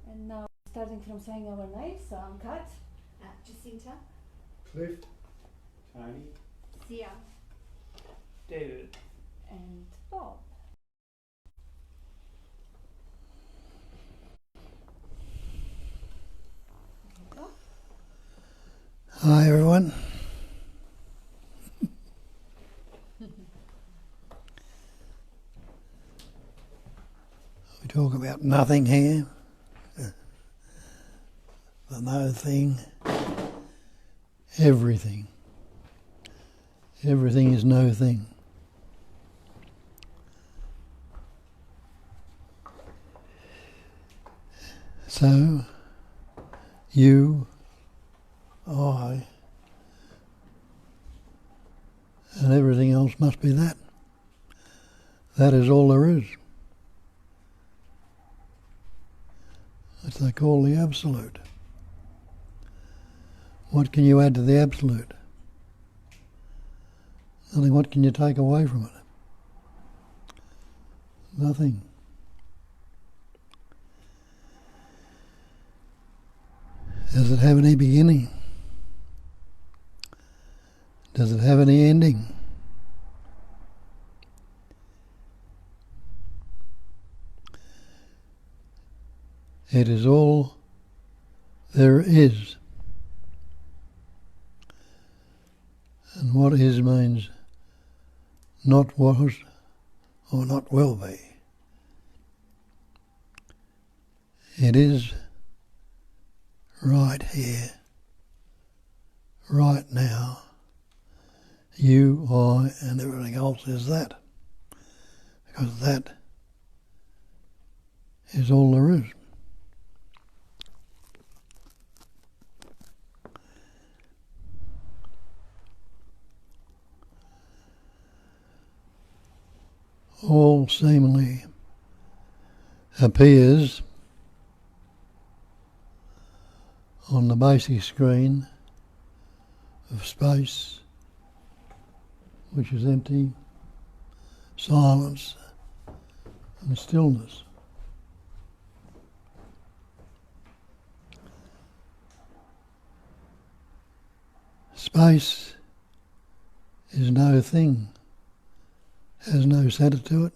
And now, starting from saying our names, so I'm Kat. Jacinta. Cliff. Tony. Sia. David. And Bob. Hi everyone. We talk about nothing here. The no thing. Everything. Everything is no thing. So, you, I, and everything else must be that. That is all there is. What they call the absolute. What can you add to the absolute? Nothing. What can you take away from it? Nothing. Does it have any beginning? Does it have any ending? It is all there is. And what is means not was or not will be. It is right here, right now. You, I, and everything else is that. Because that is all there is. All seemingly appears on the basic screen of space, which is empty, silence, and stillness. Space is no thing. Has no centre to it,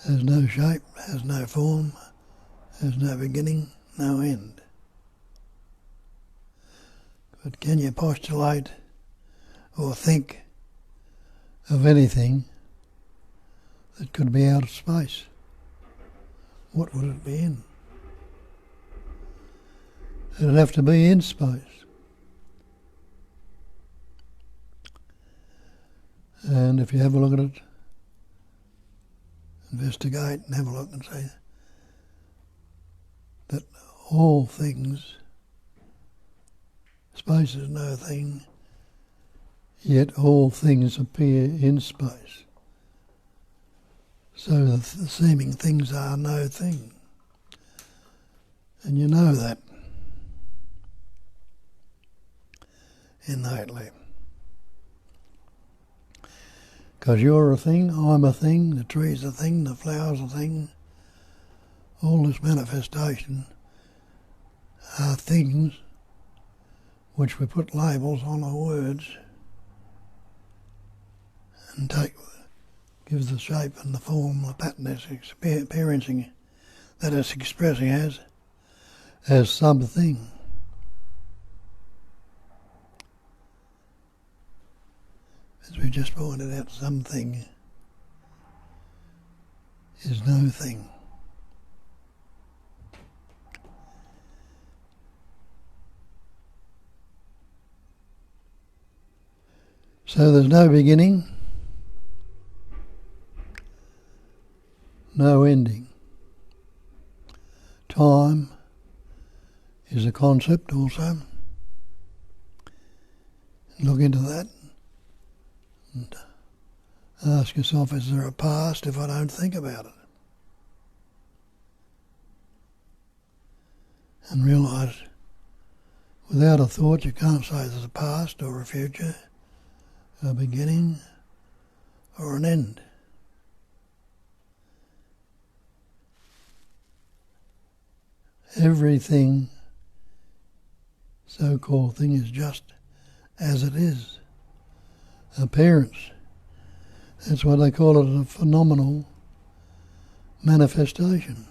has no shape, has no form, has no beginning, no end. But can you postulate or think of anything that could be out of space? What would it be in? It'd have to be in space. And if you have a look at it, investigate and have a look and say that all things, space is no thing, yet all things appear in space. So the seeming things are no thing. And you know that innately. Because you're a thing, I'm a thing, the tree's a thing, the flower's a thing. All this manifestation are things which we put labels on our words and gives the shape and the form, the pattern it's experiencing, that it's expressing as something. As we just pointed out, something is no thing. So there's no beginning, no ending. Time is a concept also. Look into that. And ask yourself, is there a past if I don't think about it? And realise, without a thought, you can't say there's a past or a future, a beginning or an end. everything, so-called thing, is just as it is. Appearance. That's why they call it a phenomenal manifestation.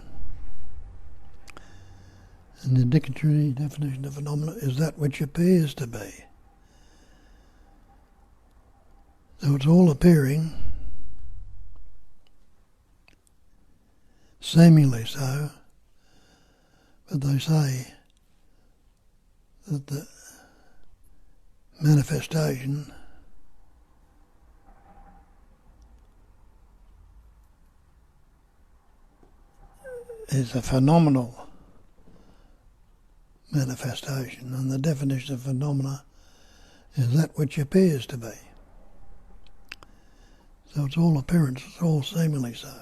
And the dictionary definition of phenomena is that which appears to be. So it's all appearing, seemingly so, but they say that the manifestation is a phenomenal manifestation, and the definition of phenomena is that which appears to be. So it's all appearance, it's all seemingly so.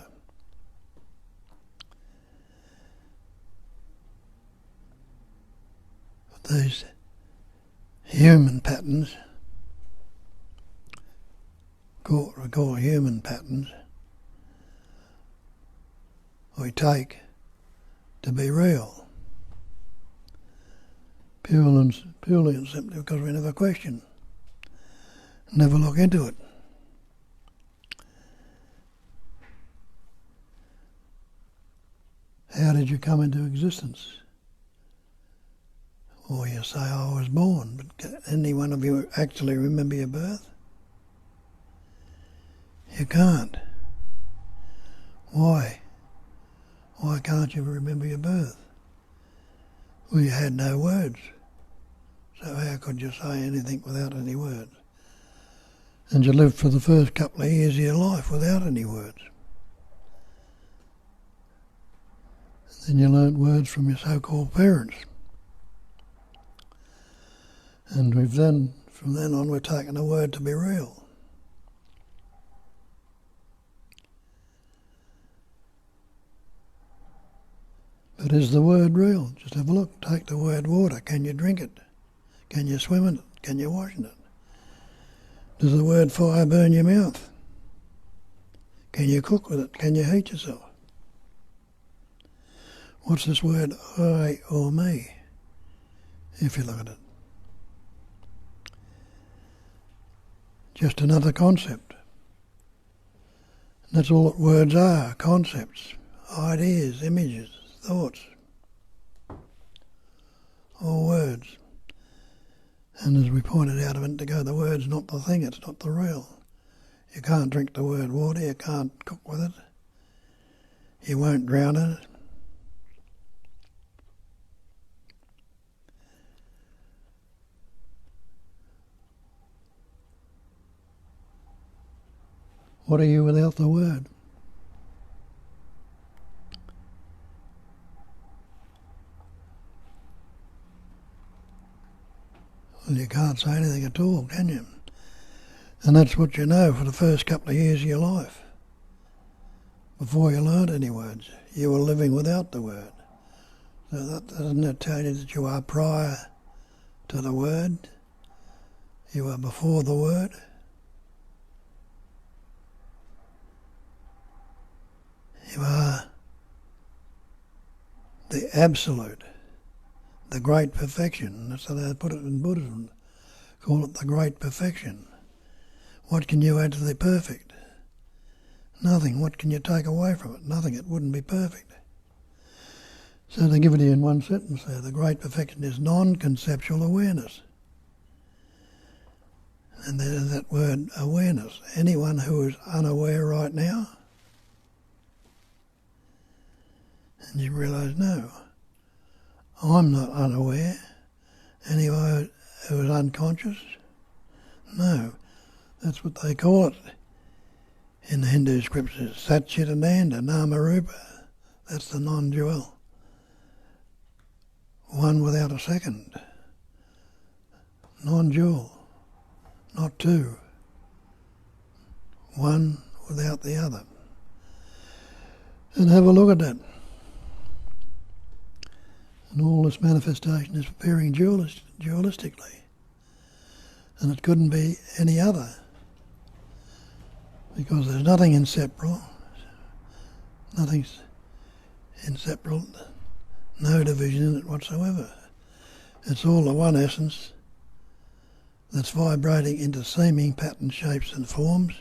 But these human patterns, we call human patterns, we take to be real, purely and simply because we never question, never look into it. How did you come into existence? Or you say, I was born, but can any one of you actually remember your birth? You can't. Why? Why can't you remember your birth? Well, you had no words. So how could you say anything without any words? And you lived for the first couple of years of your life without any words. Then you learnt words from your so-called parents. And from then on, we're taking a word to be real. But is the word real? Just have a look. Take the word water. Can you drink it? Can you swim in it? Can you wash in it? Does the word fire burn your mouth? Can you cook with it? Can you heat yourself? What's this word I or me, if you look at it? Just another concept. And that's all that words are, concepts, ideas, images, thoughts. All words. And as we pointed out a minute ago, the word's not the thing, it's not the real. You can't drink the word water, you can't cook with it. You won't drown in it. What are you without the word? Well, you can't say anything at all, can you? And that's what you know for the first couple of years of your life. Before you learnt any words, you were living without the word. So that doesn't it tell you that you are prior to the word? You are before the word? You are the absolute, the great perfection. That's how they put it in Buddhism. Call it the great perfection. What can you add to the perfect? Nothing. What can you take away from it? Nothing. It wouldn't be perfect. So they give it to you in one sentence there. The great perfection is non-conceptual awareness. And there's that word awareness. Anyone who is unaware right now, and you realise, no, I'm not unaware. Anyone who is unconscious, no. That's what they call it in the Hindu scriptures. Satchitananda, Namarupa. That's the non-dual. One without a second. Non-dual. Not two. One without the other. And have a look at that. And all this manifestation is appearing dualistically. And it couldn't be any other. Because there's nothing inseparable. Nothing's inseparable. No division in it whatsoever. It's all the one essence that's vibrating into seeming patterns, shapes and forms,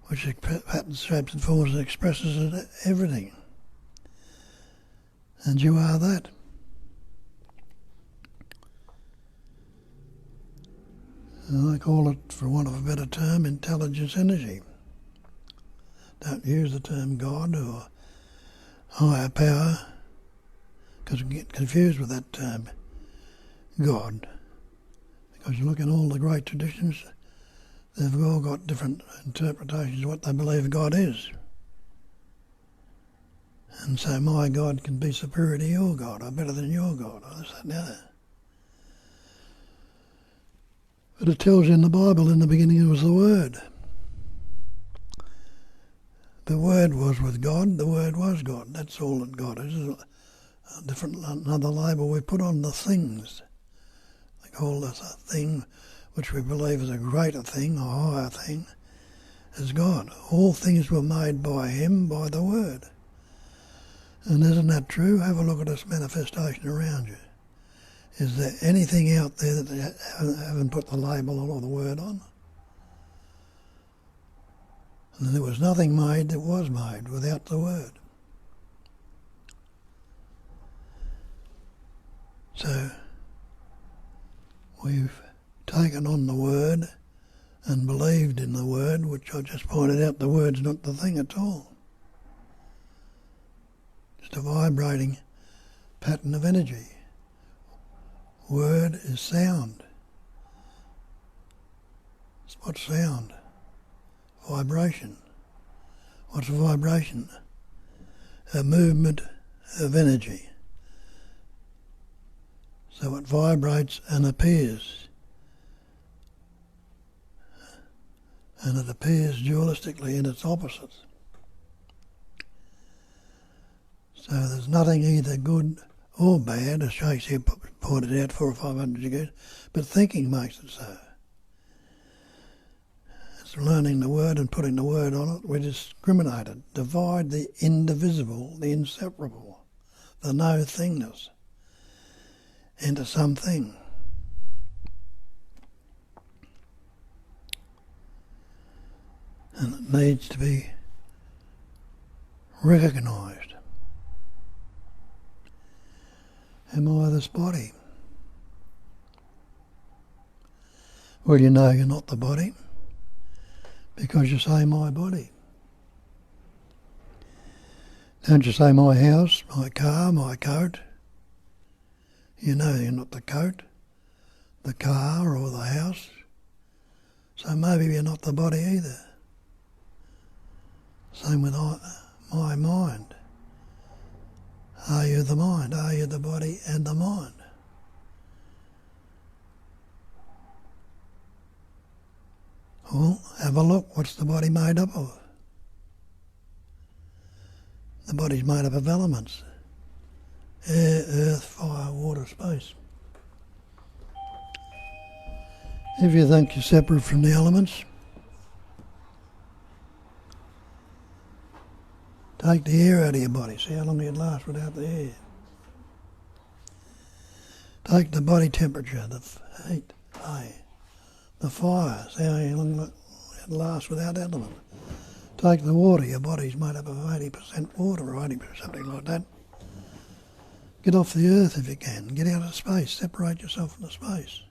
which patterns, shapes and forms expresses everything. And you are that. And I call it, for want of a better term, intelligence energy. Don't use the term God or higher power, because we get confused with that term, God. Because you look in all the great traditions, they've all got different interpretations of what they believe God is. And so my God can be superior to your God, or better than your God, or this, that and the other. But it tells you in the Bible, in the beginning it was the Word. The Word was with God, the Word was God. That's all that God is. Another label we put on the things. They call this a thing which we believe is a greater thing, or higher thing, is God. All things were made by Him, by the Word. And isn't that true? Have a look at this manifestation around you. Is there anything out there that they haven't put the label on or the word on? And there was nothing made that was made without the word. So we've taken on the word and believed in the word, which I just pointed out the word's not the thing at all. Just a vibrating pattern of energy. Word is sound. What's sound? Vibration. What's a vibration? A movement of energy. So it vibrates and appears. And it appears dualistically in its opposite. So there's nothing either good or bad, as Shakespeare pointed out 400 or 500 years ago, but thinking makes it so. It's learning the word and putting the word on it. We discriminate it, divide the indivisible, the inseparable, the no-thingness into something. And it needs to be recognised. Am I this body? Well, you know you're not the body because you say my body. Don't you say my house, my car, my coat? You know you're not the coat, the car or the house. So maybe you're not the body either. Same with my mind. Are you the mind? Are you the body and the mind? Well, have a look. What's the body made up of? The body's made up of elements. Air, earth, fire, water, space. If you think you're separate from the elements, take the air out of your body. See how long you'd last without the air. Take the body temperature, the heat, the fire. See how long it lasts without element. Take the water. Your body's made up of 80% water or 80%, something like that. Get off the earth if you can. Get out of space. Separate yourself from the space.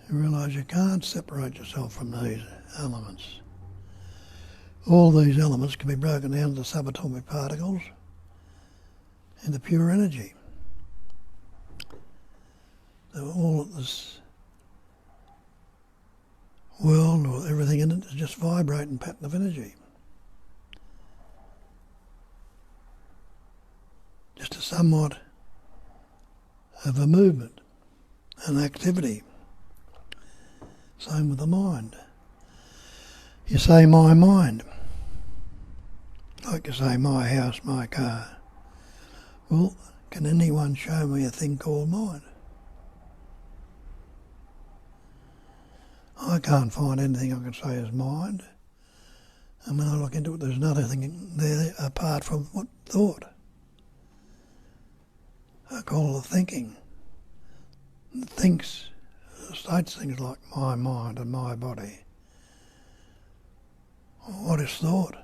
You realise you can't separate yourself from these elements. All these elements can be broken down into subatomic particles into pure energy. So all of this world, or everything in it, is just vibrating pattern of energy. Just a somewhat of a movement, an activity. Same with the mind. You say my mind, like you say my house, my car. Well, can anyone show me a thing called mind? I can't find anything I can say is mind. And when I look into it, there's nothing there apart from what thought. I call it thinking. It thinks, states things like my mind and my body. What is thought?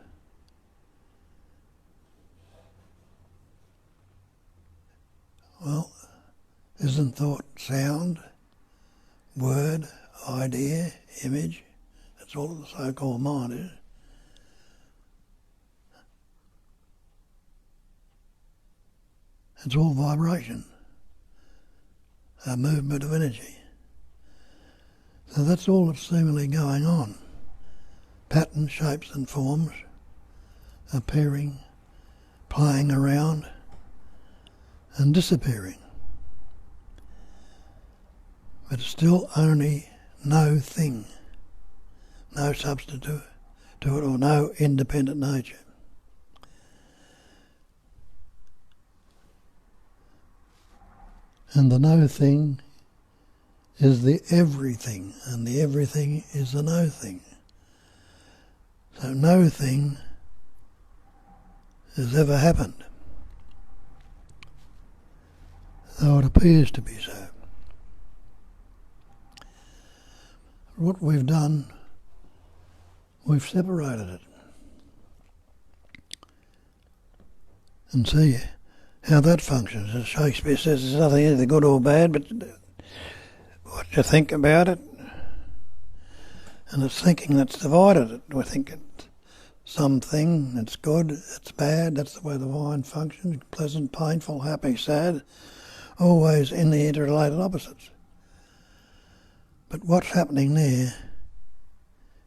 Well, isn't thought sound, word, idea, image? That's all the so-called mind is. It's all vibration, a movement of energy. So that's all that's seemingly going on. Patterns, shapes and forms appearing, playing around and disappearing. But still only no thing, no substitute to it or no independent nature. And the no thing is the everything, and the everything is the no thing. So no thing has ever happened, though it appears to be so. What we've done, we've separated it. And see how that functions. As Shakespeare says, there's nothing either good or bad, but what you think about it. And it's thinking that's divided it. We think it's something, it's good, it's bad, that's the way the mind functions, pleasant, painful, happy, sad, always in the interrelated opposites. But what's happening there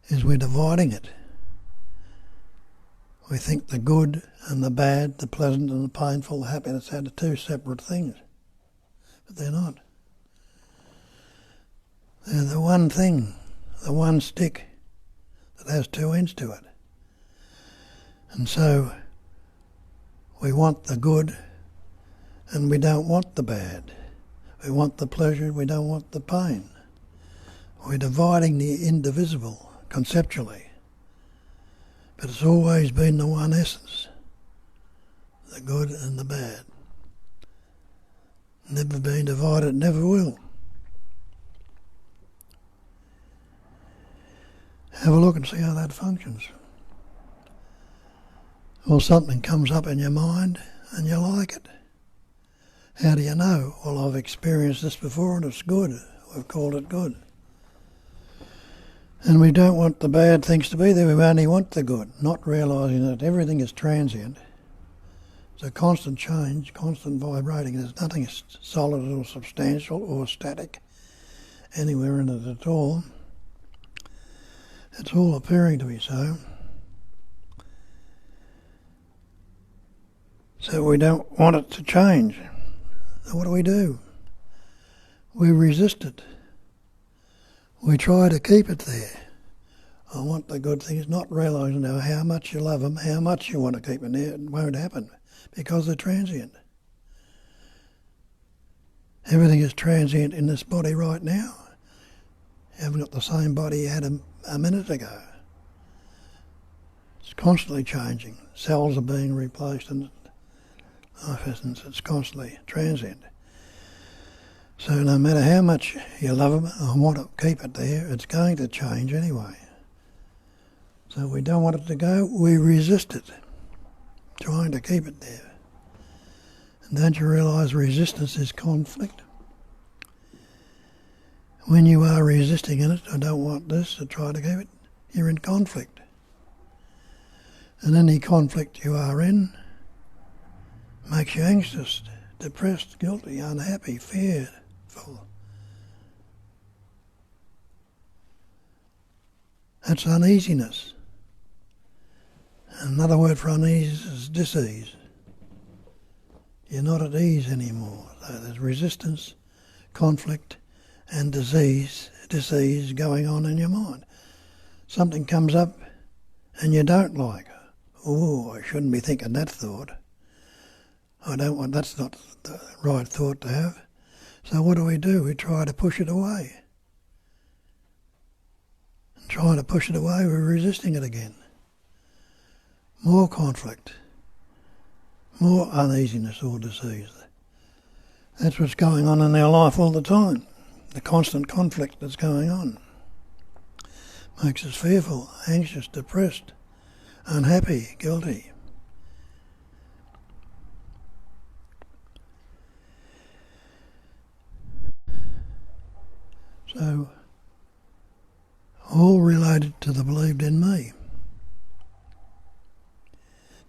is we're dividing it. We think the good and the bad, the pleasant and the painful, the happy, and sad are two separate things. But they're not. They're the one thing, the one stick that has two ends to it. And so we want the good and we don't want the bad. We want the pleasure, we don't want the pain. We're dividing the indivisible conceptually. But it's always been the one essence, the good and the bad. Never been divided, never will. Have a look and see how that functions. Or something comes up in your mind and you like it. How do you know? Well, I've experienced this before and it's good. We've called it good. And we don't want the bad things to be there, we only want the good, not realising that everything is transient. It's a constant change, constant vibrating. There's nothing solid or substantial or static anywhere in it at all. It's all appearing to be so. So we don't want it to change. So what do? We resist it. We try to keep it there. I want the good things, not realising now how much you love them, how much you want to keep them there. It won't happen because they're transient. Everything is transient in this body right now. You haven't got the same body you had a minute ago. It's constantly changing. Cells are being replaced and life essence, it's constantly transient. So no matter how much you love them and want to keep it there, it's going to change anyway. So we don't want it to go, we resist it, trying to keep it there. And don't you realise resistance is conflict? When you are resisting in it, I don't want this, I try to keep it, you're in conflict. And any conflict you are in makes you anxious, depressed, guilty, unhappy, feared. That's uneasiness. Another word for unease is dis-ease. You're not at ease anymore. So there's resistance, conflict and dis-ease going on in your mind. Something comes up and you don't like. Oh, I shouldn't be thinking that thought. I don't want, that's not the right thought to have. So what do? We try to push it away. And trying to push it away, we're resisting it again. more conflict, more uneasiness or disease. That's what's going on in our life all the time. The constant conflict that's going on makes us fearful, anxious, depressed, unhappy, guilty. So, all related to the believed in me.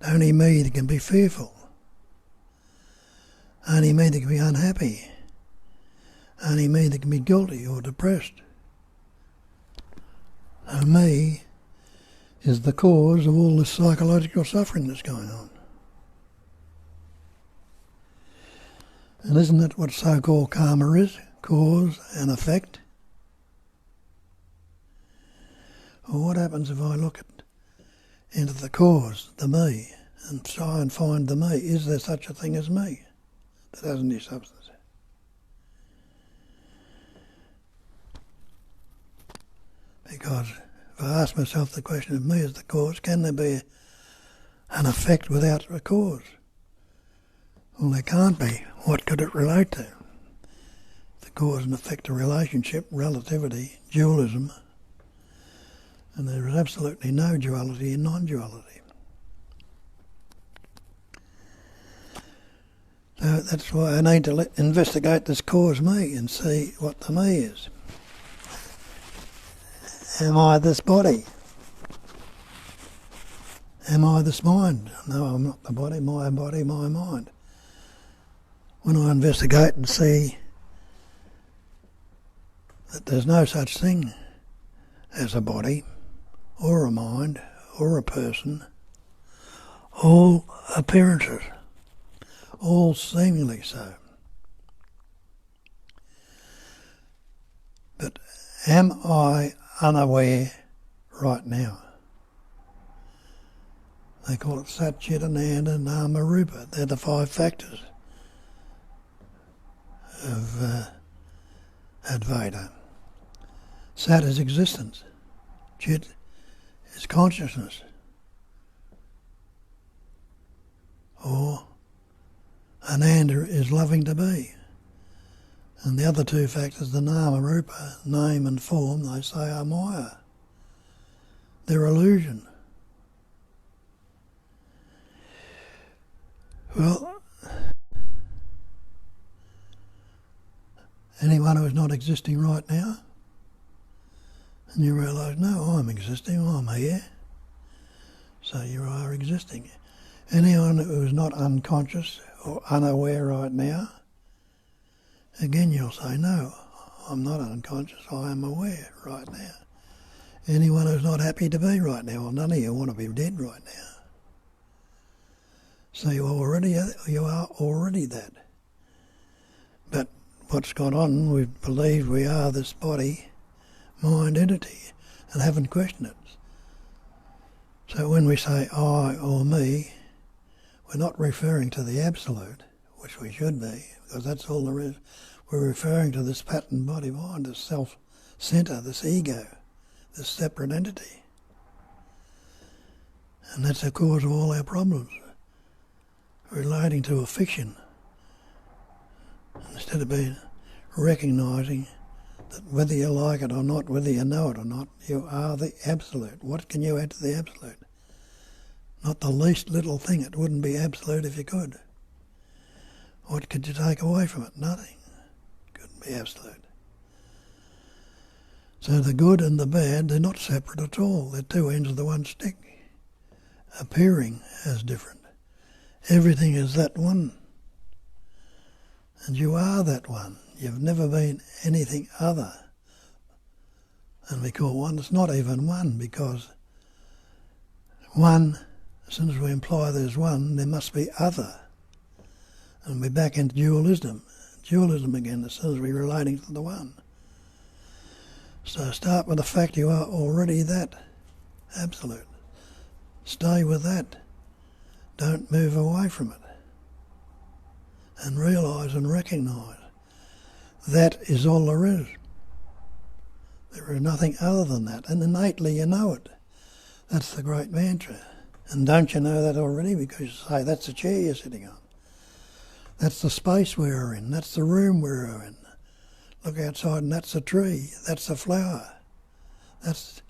Only me that can be fearful. Only me that can be unhappy. Only me that can be guilty or depressed. So me is the cause of all this psychological suffering that's going on. And isn't that what so-called karma is? Cause and effect? Well, what happens if I look into the cause, the me, and try and find the me? Is there such a thing as me that has any substance? Because if I ask myself the question of me as the cause, can there be an effect without a cause? Well, there can't be. What could it relate to? The cause and effect of relationship, relativity, dualism, and there is absolutely no duality in non-duality. So that's why I need to investigate this cause me and see what the me is. Am I this body? Am I this mind? No, I'm not the body, my mind. When I investigate and see that there's no such thing as a body, or a mind, or a person, all appearances, all seemingly so. But am I unaware right now? They call it Sat, Chit, Ananda, Nama, Rupa. They're the 5 factors of Advaita. Sat is existence. Chit is consciousness. Or Ananda is loving to be. And the other 2 factors, the Nama, Rupa, name and form, they say are Maya. They're illusion. Well, anyone who is not existing right now, and you realise, no, I'm existing, I'm here, so you are existing. Anyone who is not unconscious or unaware right now, again you'll say, no, I'm not unconscious, I am aware right now. Anyone who's not happy to be right now, well, none of you want to be dead right now. So you are already that. But what's gone on, we've believed we are this body, mind entity, and haven't questioned it. So when we say I or me, we're not referring to the absolute, which we should be, because that's all there is. We're referring to this pattern body mind, this self-centre, this ego, this separate entity. And that's the cause of all our problems, relating to a fiction, instead of being recognising that whether you like it or not, whether you know it or not, you are the absolute. What can you add to the absolute? Not the least little thing. It wouldn't be absolute if you could. What could you take away from it? Nothing. Couldn't be absolute. So the good and the bad, they're not separate at all. They're 2 ends of the one stick, appearing as different. Everything is that one. And you are that one. You've never been anything other. And we call one, it's not even one, because one, as soon as we imply there's one, there must be other. And we're back into dualism. Dualism again, as soon as we're relating to the one. So start with the fact you are already that, absolute. Stay with that. Don't move away from it. And realise and recognise that is all there is. There is nothing other than that, and innately you know it. That's the great mantra. And don't you know that already? Because you say, that's the chair you're sitting on. That's the space we're in. That's the room we're in. Look outside and that's a tree. That's a flower. That's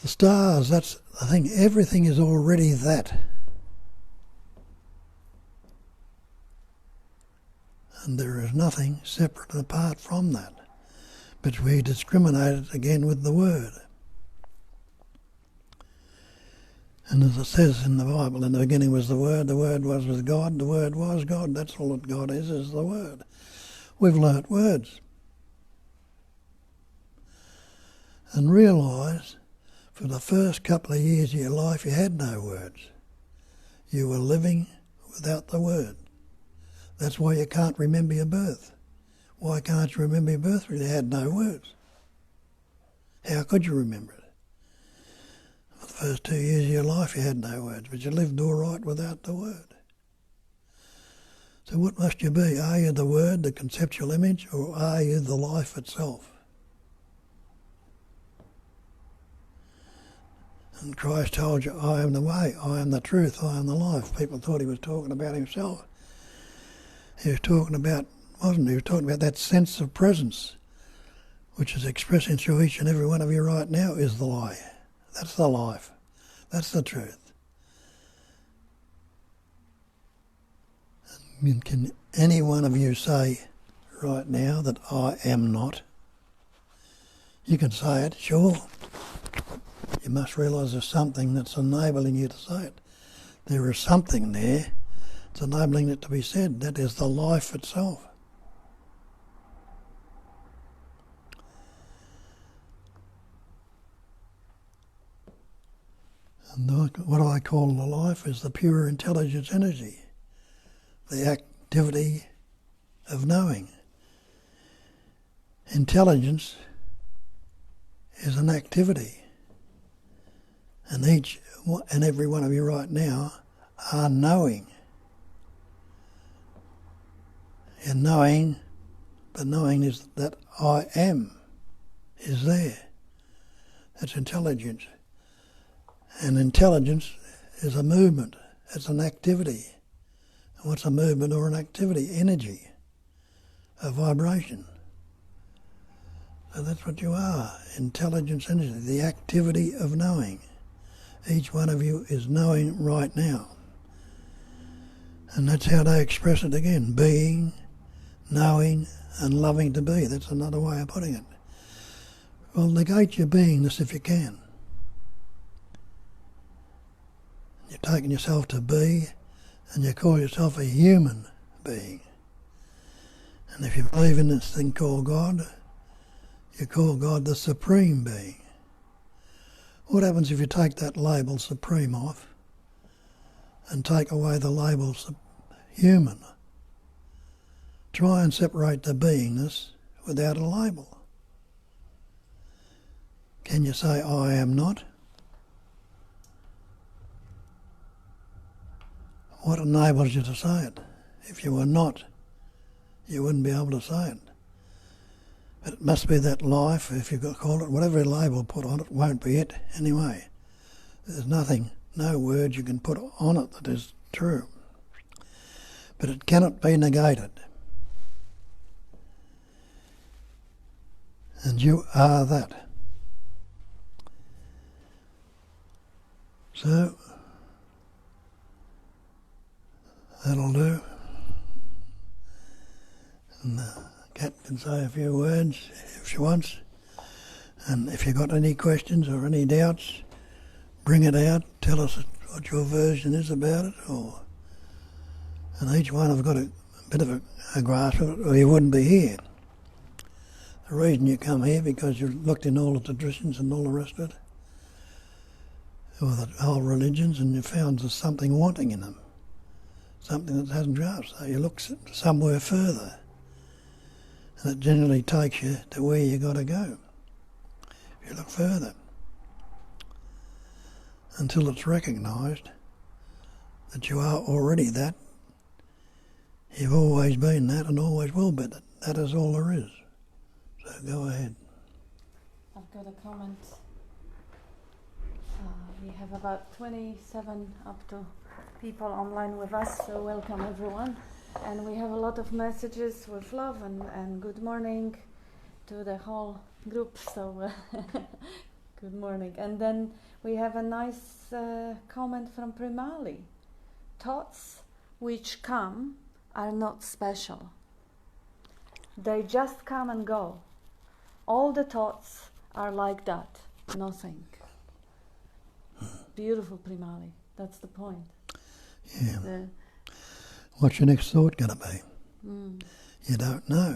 the stars. That's the thing. Everything is already that. And there is nothing separate and apart from that. But we discriminate it again with the word. And as it says in the Bible, in the beginning was the Word was with God, the Word was God. That's all that God is the Word. We've learnt words. And realise, for the first couple of years of your life, you had no words. You were living without the Word. That's why you can't remember your birth. Why can't you remember your birth? Because you had no words. How could you remember it? For the first 2 years of your life you had no words, but you lived all right without the word. So what must you be? Are you the word, the conceptual image, or are you the life itself? And Christ told you, I am the way, I am the truth, I am the life. People thought he was talking about himself. He was talking about, wasn't he? He was talking about that sense of presence, which is expressing through each and every one of you right now, is the lie. That's the life. That's the truth. And can any one of you say right now that I am not? You can say it, sure. You must realise there's something that's enabling you to say it. There is something there that's enabling it to be said. That is the life itself. And what I call the life is the pure intelligence energy, the activity of knowing. Intelligence is an activity, and each and every one of you right now are knowing. And knowing, but knowing is that I am is there. That's intelligence. And intelligence is a movement, it's an activity. And what's a movement or an activity? Energy, a vibration. So that's what you are, intelligence, energy, the activity of knowing. Each one of you is knowing right now. And that's how they express it again, being, knowing and loving to be. That's another way of putting it. Well, negate your beingness if you can. You're taking yourself to be, and you call yourself a human being. And if you believe in this thing called God, you call God the Supreme Being. What happens if you take that label Supreme off and take away the label Human? Try and separate the beingness without a label. Can you say, I am not? What enables you to say it? If you were not, you wouldn't be able to say it. But it must be that life, if you call it, whatever label put on it, won't be it anyway. There's nothing, no word you can put on it that is true. But it cannot be negated. And you are that. So, that'll do. And Kat can say a few words if she wants. And if you've got any questions or any doubts, bring it out. Tell us what your version is about it. And each one have got a bit of a grasp of it, or you wouldn't be here. The reason you come here because you've looked in all the traditions and all the rest of it, or the whole religions, and you found there's something wanting in them, something that hasn't grasped. So you look somewhere further, and it generally takes you to where you got to go. If you look further, until it's recognised that you are already that, you've always been that and always will be that. That is all there is. So go ahead. I've got a comment We have about 27 up to people online with us, so welcome everyone. And we have a lot of messages with love and good morning to the whole group, so good morning. And then we have a nice comment from Primali. Thoughts which come are not special. They just come and go. All the thoughts are like that, nothing. Beautiful, Primali. That's the point. Yeah. What's your next thought going to be? You don't know.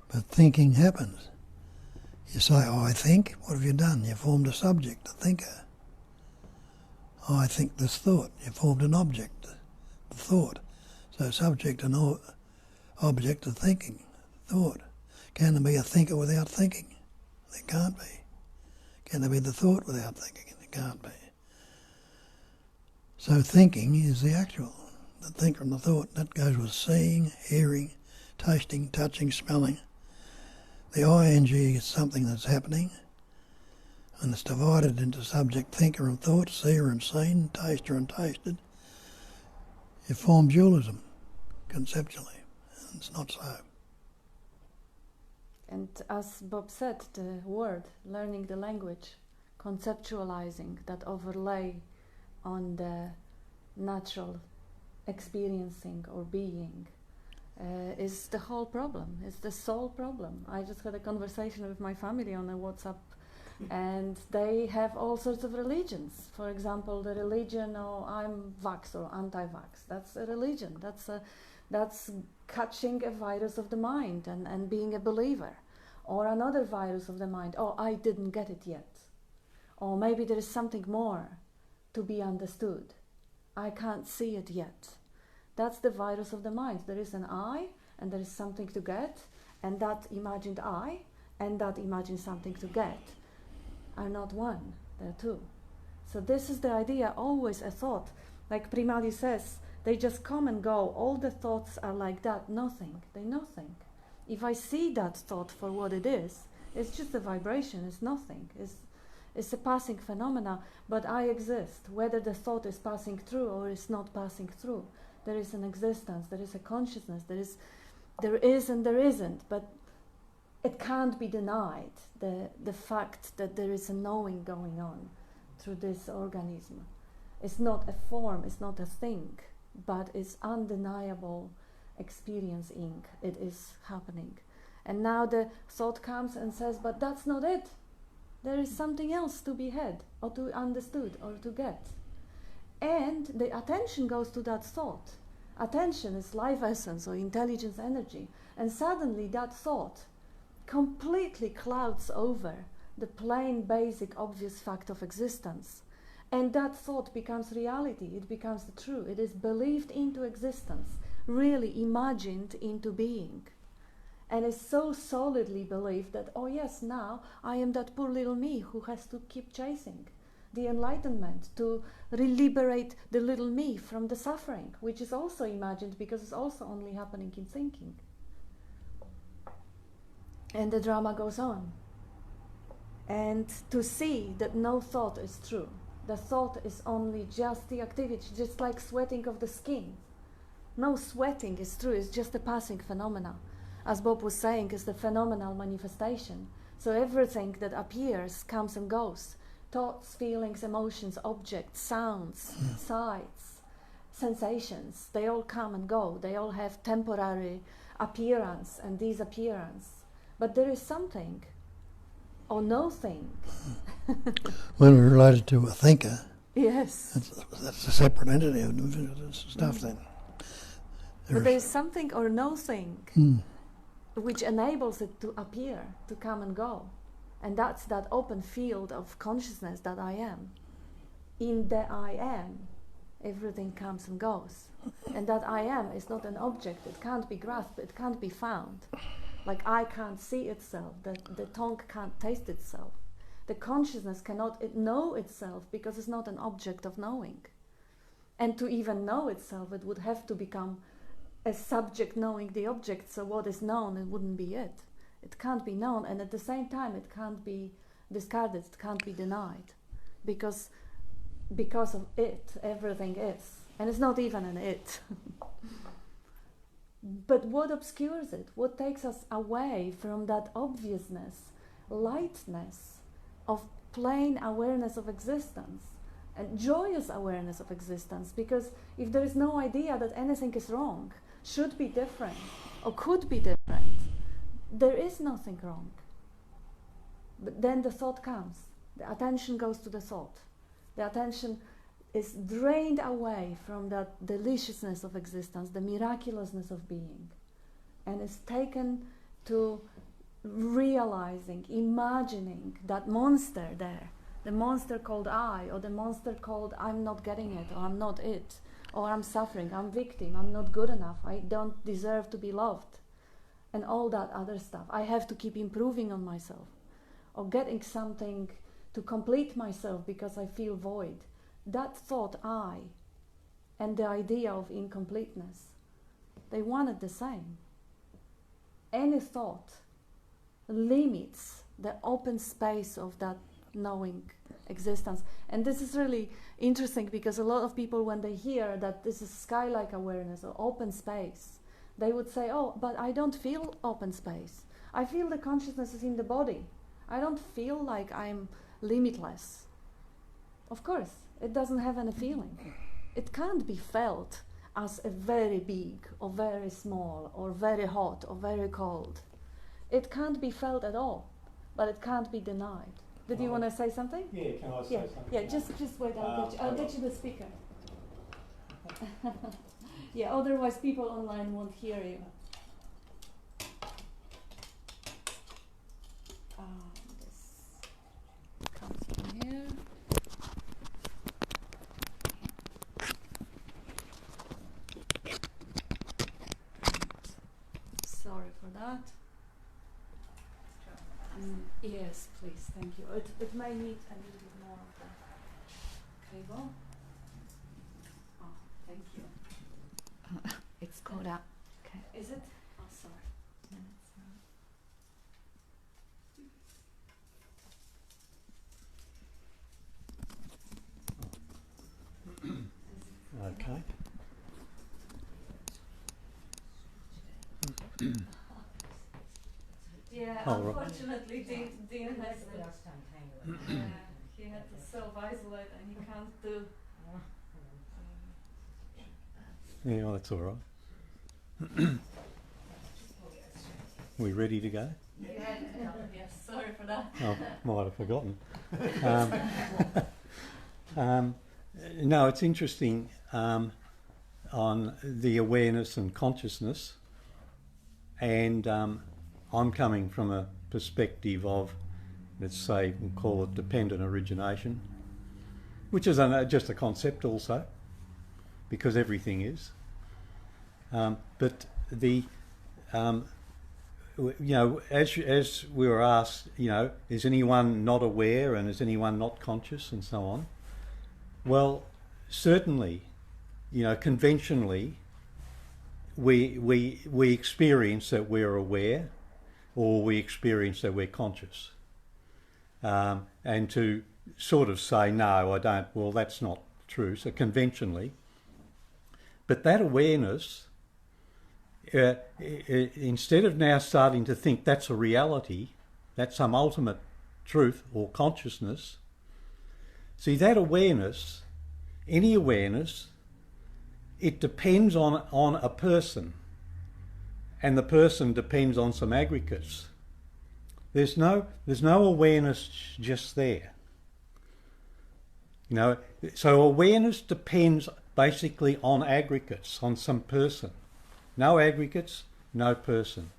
But thinking happens. You say, oh, I think. What have you done? You formed a subject, a thinker. Oh, I think this thought. You formed an object, the thought. So subject and object of thinking, thought. Can there be a thinker without thinking? There can't be. Can there be the thought without thinking? There can't be. So thinking is the actual, the thinker and the thought. That goes with seeing, hearing, tasting, touching, smelling. The ing is something that's happening, and it's divided into subject, thinker and thought, seer and seen, taster and tasted. You form dualism, conceptually, and it's not so. And as Bob said, the word, learning the language, conceptualizing that overlay on the natural experiencing or being is the whole problem, is the sole problem. I just had a conversation with my family on a WhatsApp, and they have all sorts of religions. For example, the religion, oh, I'm vax or anti-vax. That's a religion. That's catching a virus of the mind and being a believer. Or another virus of the mind, oh, I didn't get it yet. Or maybe there is something more to be understood. I can't see it yet. That's the virus of the mind. There is an I, and there is something to get, and that imagined I, and that imagined something to get are not one, they're two. So this is the idea, always a thought. Like Primali says, they just come and go. All the thoughts are like that, nothing. They're nothing. If I see that thought for what it is, it's just a vibration, it's nothing. It's a passing phenomena, but I exist. Whether the thought is passing through or is not passing through, there is an existence, there is a consciousness, there is and there isn't, but it can't be denied, the fact that there is a knowing going on through this organism. It's not a form, it's not a thing, but it's undeniable experiencing. It is happening. And now the thought comes and says, but that's not it. There is something else to be had, or to understood, or to get. And the attention goes to that thought. Attention is life essence or intelligence energy. And suddenly that thought completely clouds over the plain, basic, obvious fact of existence. And that thought becomes reality. It becomes the true. It is believed into existence, really imagined into being. And is so solidly believed that, oh yes, now I am that poor little me who has to keep chasing the enlightenment, to liberate the little me from the suffering, which is also imagined because it's also only happening in thinking. And the drama goes on. And to see that no thought is true. The thought is only just the activity, just like sweating of the skin. No sweating is true, it's just a passing phenomena. As Bob was saying, is the phenomenal manifestation. So everything that appears comes and goes. Thoughts, feelings, emotions, objects, sounds, sights, sensations, they all come and go. They all have temporary appearance and disappearance. But there is something, or no thing. When we're related to a thinker, yes. That's a separate entity of stuff then. But there is something or no thing which enables it to appear, to come and go. And that's that open field of consciousness that I am. In the I am, everything comes and goes. And that I am is not an object. It can't be grasped. It can't be found. Like I can't see itself. The tongue can't taste itself. The consciousness cannot know itself because it's not an object of knowing. And to even know itself, it would have to become a subject knowing the object. So what is known, it wouldn't be it. It can't be known, and at the same time it can't be discarded, it can't be denied. because of it, everything is. And it's not even an it. But what obscures it? What takes us away from that obviousness, lightness of plain awareness of existence and joyous awareness of existence? Because if there is no idea that anything is wrong, should be different, or could be different, there is nothing wrong. But then the thought comes. The attention goes to the thought. The attention is drained away from that deliciousness of existence, the miraculousness of being, and is taken to realizing, imagining that monster there, the monster called I, or the monster called I'm not getting it, or I'm not it, or I'm suffering, I'm victim, I'm not good enough, I don't deserve to be loved, and all that other stuff. I have to keep improving on myself, or getting something to complete myself because I feel void. That thought, I, and the idea of incompleteness, they wanted the same. Any thought limits the open space of that knowing existence. And this is really interesting, because a lot of people, when they hear that this is sky-like awareness or open space, they would say, oh, but I don't feel open space. I feel the consciousness is in the body. I don't feel like I'm limitless. Of course, it doesn't have any feeling. It can't be felt as a very big or very small or very hot or very cold. It can't be felt at all, but it can't be denied. Did you want to say something? Yeah, can I say something? Yeah, just wait, I'll get you the speaker. Yeah, otherwise people online won't hear you. This comes from here. Sorry for that. Yes, please, thank you. It may need a little bit more of the cable. Oh, thank you. It's caught up. Okay, is it? Oh, sorry. No, it's not. Okay. Yeah, Oh, right. unfortunately, Dean has to. He had to self-isolate, and he can't do. Yeah, well, that's all right. We ready to go? Yes, sorry for that. Oh, might have forgotten. No, it's interesting on the awareness and consciousness, and I'm coming from a perspective of, let's say, we'll call it dependent origination, which is just a concept also, because everything is. But the, you know, as we were asked, you know, is anyone not aware and is anyone not conscious and so on? Well, certainly, you know, conventionally, we experience that we're aware, or we experience that we're conscious. And to sort of say, no, I don't, well, that's not true, so conventionally. But that awareness, instead of now starting to think that's a reality, that's some ultimate truth or consciousness, see, that awareness, any awareness, it depends on a person, and the person depends on some aggregates. There's no awareness just there. You know, so awareness depends basically on aggregates, on some person. No aggregates, no person.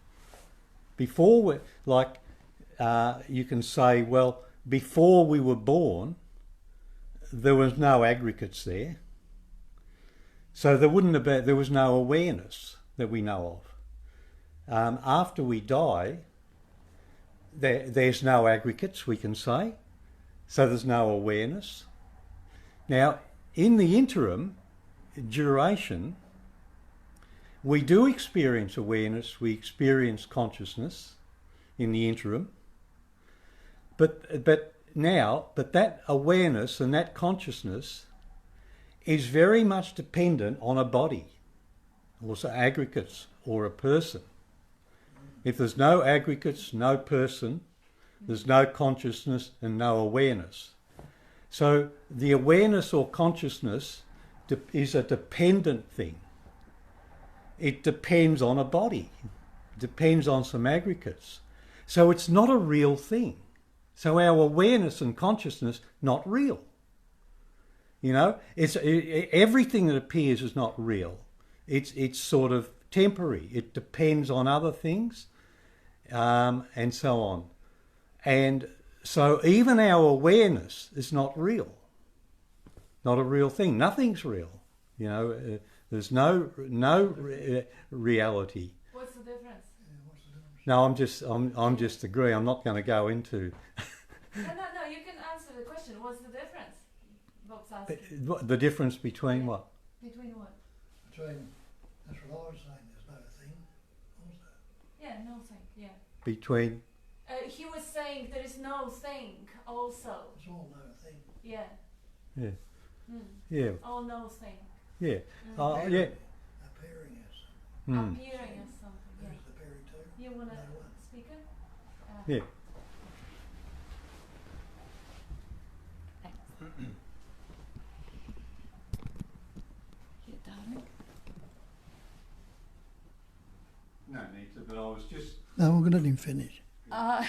Before we, like, you can say, well, before we were born, there was no aggregates there. So there was no awareness that we know of. After we die, there's no aggregates, we can say, so there's no awareness. Now, in the interim duration, we do experience awareness, we experience consciousness in the interim, but Now, but that awareness and that consciousness is very much dependent on a body, also aggregates or a person. If there's no aggregates, no person, there's no consciousness and no awareness. So the awareness or consciousness is a dependent thing. It depends on a body, depends on some aggregates. So it's not a real thing. So our awareness and consciousness, not real. You know, everything that appears is not real. It's sort of temporary. It depends on other things, and so on. And so even our awareness is not real. Not a real thing. Nothing's real. You know, there's no reality. What's the difference? No, I'm just agreeing. I'm not going to go into. No, you can answer the question. What's the difference? Bob's asking. The difference between what? Between what? Between, that's what I was saying, there's no thing also. Yeah, no thing, yeah. Between. He was saying there is no thing also. It's all no thing. Yeah. Yeah. Mm. Yeah. All no thing. Yeah. Mm. Yeah. Appearing as Mm. Appearing as something, yeah. There's the very two. You want to No one. speak it? Yeah. You darling. No need to, but I was just. No, we're going to let him finish. No,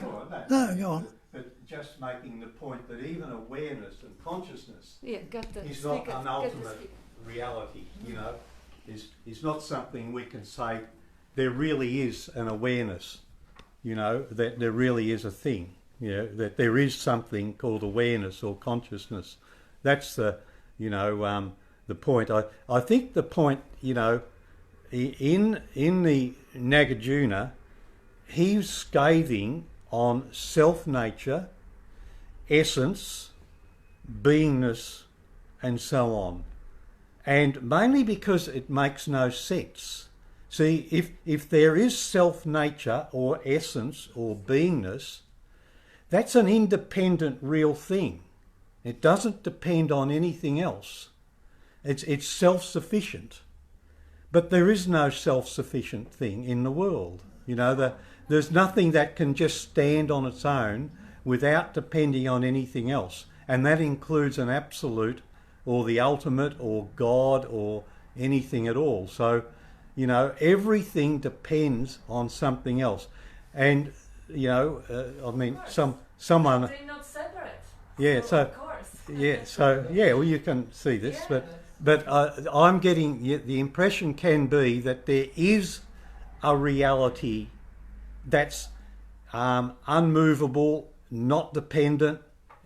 go on. No, go on. But just making the point that even awareness and consciousness Yeah, got the is not speaker, an get the ultimate speaker. reality, you know, is not something we can say there really is an awareness, you know, that there really is a thing, you know, that there is something called awareness or consciousness. That's the, you know, the point. I think the point, you know, in the Nagarjuna, he's scathing on self-nature, essence, beingness, and so on. And mainly because it makes no sense. See, if there is self-nature or essence or beingness, that's an independent real thing. It doesn't depend on anything else. It's self-sufficient. But there is no self-sufficient thing in the world. You know, there's nothing that can just stand on its own without depending on anything else. And that includes an absolute or the ultimate or God or anything at all. So, you know, everything depends on something else. And, you know, I mean, someone... They're not separate. Yeah, so... Of course. Yeah, so, yeah, well, you can see this, Yeah. but I'm getting... The impression can be that there is a reality that's unmovable, not dependent,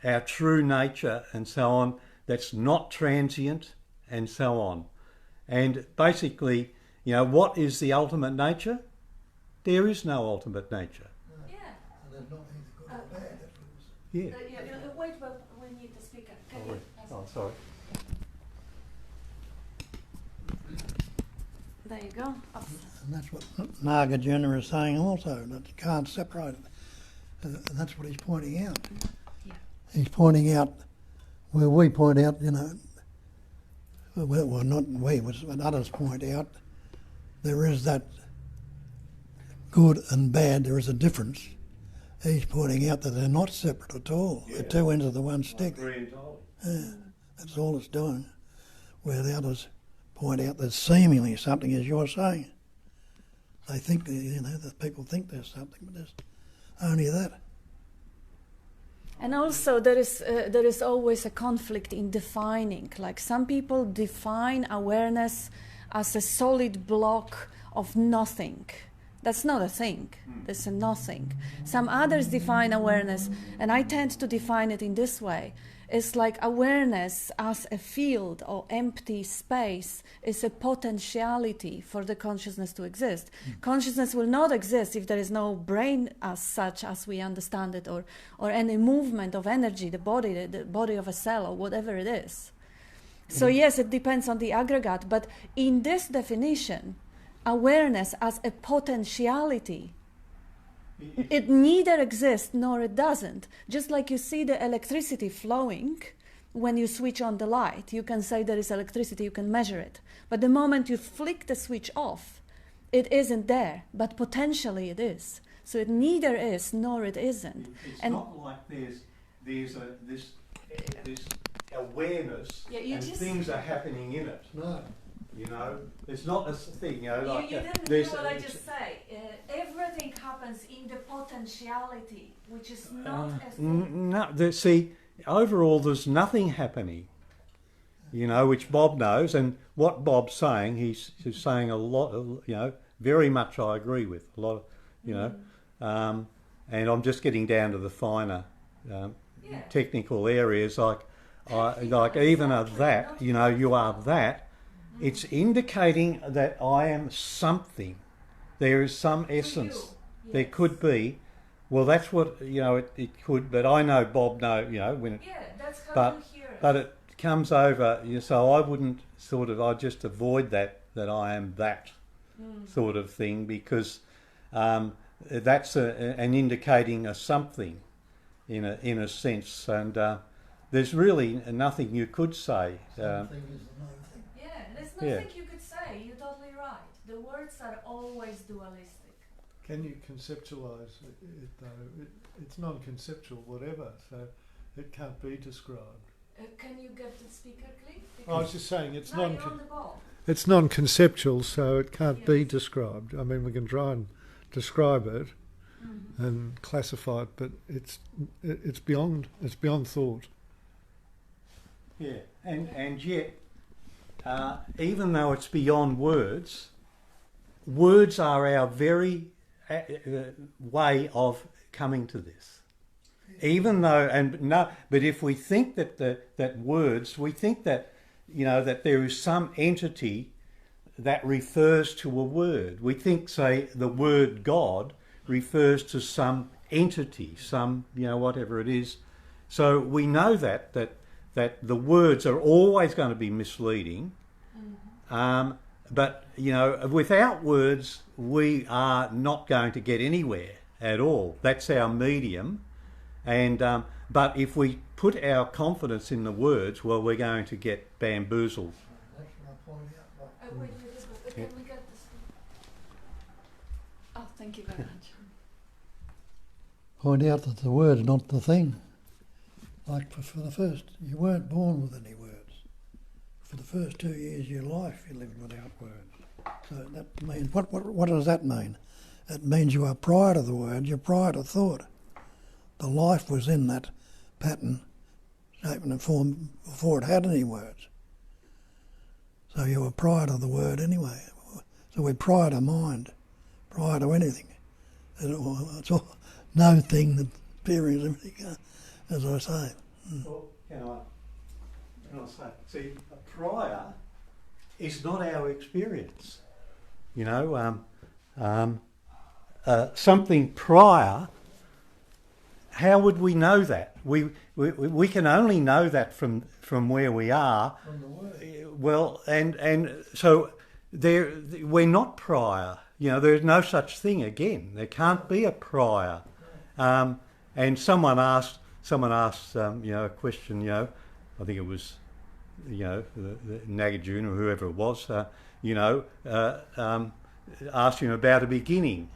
our true nature and so on, that's not transient and so on. And basically, you know, what is the ultimate nature? There is no ultimate nature. Yeah. And there's not either good or bad. That's what it was. Yeah. Wait, we need the speaker. Can Oh, you oh, sorry. There you go. And that's what Nagarjuna is saying also, that you can't separate it. And that's what he's pointing out. Yeah. He's pointing out where we point out, you know, well not we, but others point out, there is that good and bad, there is a difference. He's pointing out that they're not separate at all. Yeah. They're two ends of the one stick. Entirely. That's all it's doing. Where the others point out there's seemingly something, as you're saying. They think, you know, that people think there's something, but there's only that. And also there is always a conflict in defining. Like some people define awareness as a solid block of nothing. That's not a thing. That's a nothing. Some others define awareness, and I tend to define it in this way. It's like awareness as a field or empty space is a potentiality for the consciousness to exist. Consciousness will not exist if there is no brain as such as we understand it, or any movement of energy, the body of a cell or whatever it is. So yes, it depends on the aggregate, but in this definition, awareness as a potentiality It neither exists nor it doesn't. Just like you see the electricity flowing when you switch on the light, you can say there is electricity, you can measure it. But the moment you flick the switch off, it isn't there, but potentially it is. So it neither is nor it isn't. It's and not like there's this awareness and just, things are happening in it. No. You know, it's not a thing. You know, like you didn't hear what I just say. Everything happens in the potentiality, which is not a thing. No, see, overall, there's nothing happening. You know, which Bob knows, and what Bob's saying, he's saying a lot. You know, very much I agree with a lot. Of, you know, and I'm just getting down to the finer technical areas, like even of that. You know, you are that. It's indicating that I am something. There is some essence. Yes. There could be. Well, that's what, you know, it could, but I know Bob you know, when it... Yeah, that's how you hear it. But it comes over, you know, so I wouldn't I just avoid that I am that sort of thing, because that's an indicating a something in a sense, and there's really nothing you could say. Something is the main thing. Yeah, there's nothing you could say. You're totally right. The words are always dualistic. Can you conceptualise it though? It's non-conceptual, whatever, so it can't be described. Can you get the speaker, please? I was just saying it's you're on the ball. it's non-conceptual, so it can't be described. I mean, we can try and describe it and classify it, but it's beyond thought. Yeah, and yet, even though it's beyond words, words are our very way of coming to this. Even though, but if we think that words, we think that, you know, that there is some entity that refers to a word. We think, say, the word God refers to some entity, some, you know, whatever it is. So we know that the words are always going to be misleading. But, you know, without words, we are not going to get anywhere at all. That's our medium. And but if we put our confidence in the words, well, we're going to get bamboozled. That's what I pointed out. Wait, can we get this? Oh, thank you very much. Point out that the word's not the thing. Like for the first, you weren't born with any words. For the first 2 years of your life, you lived without words. So that means, what does that mean? It means you are prior to the word, you're prior to thought. The life was in that pattern, shape and form before it had any words. So you were prior to the word anyway. So we're prior to mind, prior to anything. It's all no thing that experience everything, as I say. Well, can I say, see, a prior is not our experience. You know, something prior. How would we know that? We can only know that from where we are. From the word. Well, and so we're not prior. You know, there's no such thing again. There can't be a prior. And someone asked, you know, a question. You know, I think it was, you know, the Nagarjuna or whoever it was. You know, asked him about a beginning,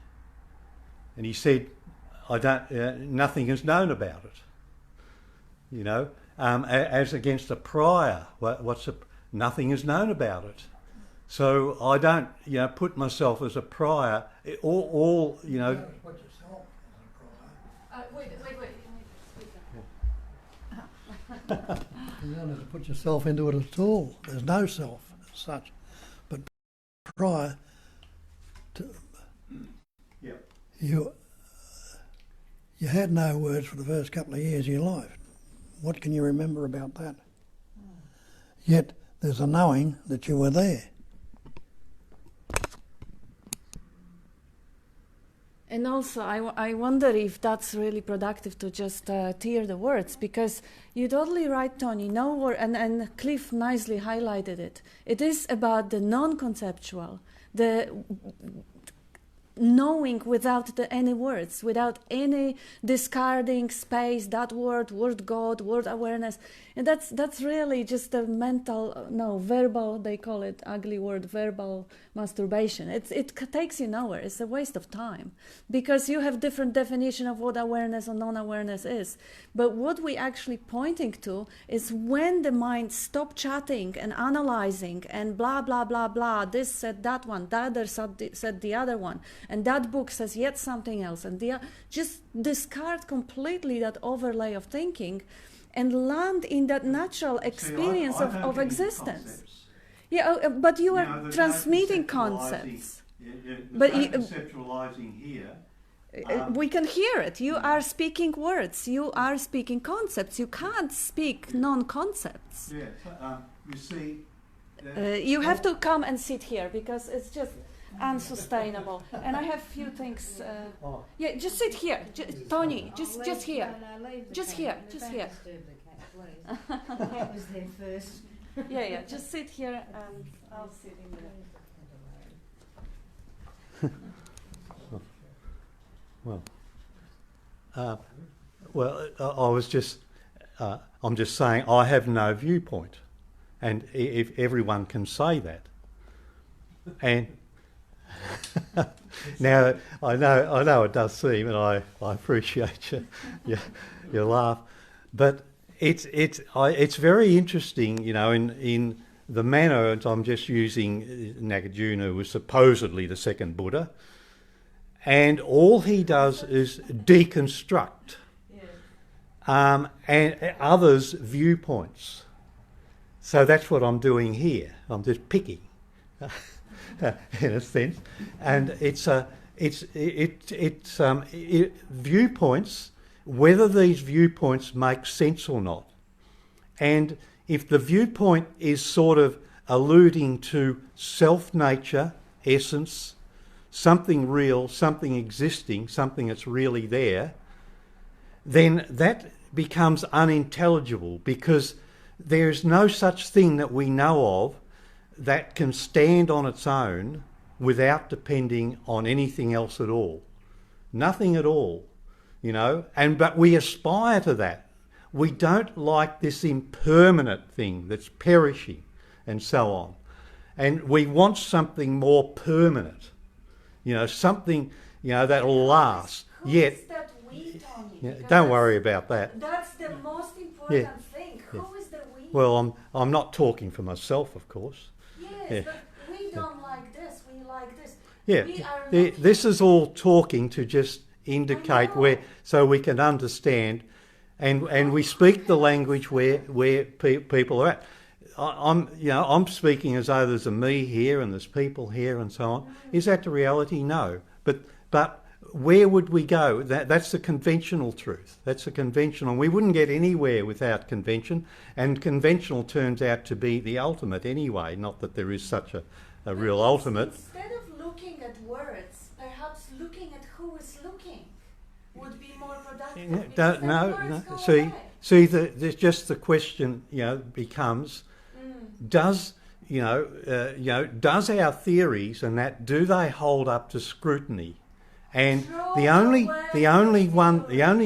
and he said, I don't. Nothing is known about it. You know, as against a prior, nothing is known about it. So I don't, you know, put myself as a prior. All you know. Put yourself as a prior. Wait. You don't have to put yourself into it at all. There's no self as such. But prior to you had no words for the first couple of years of your life. What can you remember about that? Yet there's a knowing that you were there. And also, I wonder if that's really productive to just tear the words, because you're totally right, Tony. No word, and Cliff nicely highlighted it. It is about the non-conceptual, knowing without any words, without any discarding space, that word God, word awareness. And that's really just a mental, verbal, they call it, ugly word, verbal masturbation. It takes you nowhere. It's a waste of time because you have different definition of what awareness or non-awareness is. But what we actually pointing to is when the mind stop chatting and analyzing and blah, blah, blah, blah, this said that one, the other said the other one, and that book says yet something else, and just discard completely that overlay of thinking and land in that natural experience of existence. Yeah, but you are transmitting concepts. But conceptualizing here. We can hear it. You are speaking words. You are speaking concepts. You can't speak non-concepts. Yeah, you see. You have to come and sit here because it's just unsustainable. And I have few things. Yeah, just sit here, Tony. Just here. Just here. Just here. The cat was there first. Yeah. Just sit here and I'll sit in there. I was just. I'm just saying I have no viewpoint, and if everyone can say that, and now I know it does seem, and I appreciate your laugh, but it's very interesting, in the manner that I'm just using. Nagarjuna was supposedly the second Buddha, and all he does is deconstruct and others' viewpoints. So that's what I'm doing here. I'm just picking, in a sense, and it's viewpoints. Whether these viewpoints make sense or not, and if the viewpoint is sort of alluding to self-nature, essence, something real, something existing, something that's really there, then that becomes unintelligible because there's no such thing that we know of that can stand on its own without depending on anything else at all. Nothing at all, but we aspire to that. We don't like this impermanent thing that's perishing and so on. And we want something more permanent, something, that'll last. Yet, that we, Tony? Don't worry about that. That's the most important thing. Who is the we? Well, I'm not talking for myself, of course. Yes, but we don't like this. We like this. Yeah, We are this is all talking to just indicate so we can understand, and we speak the language where people are at. I'm speaking as though there's a me here and there's people here and so on. Is that the reality? No. But where would we go? That's the conventional truth. That's the conventional. We wouldn't get anywhere without convention, and conventional turns out to be the ultimate anyway. Not that there is such a real ultimate. Instead of looking at words, perhaps looking at who is looking would be more productive. No. See, there's just the question, becomes. Does our theories and that, do they hold up to scrutiny? And the only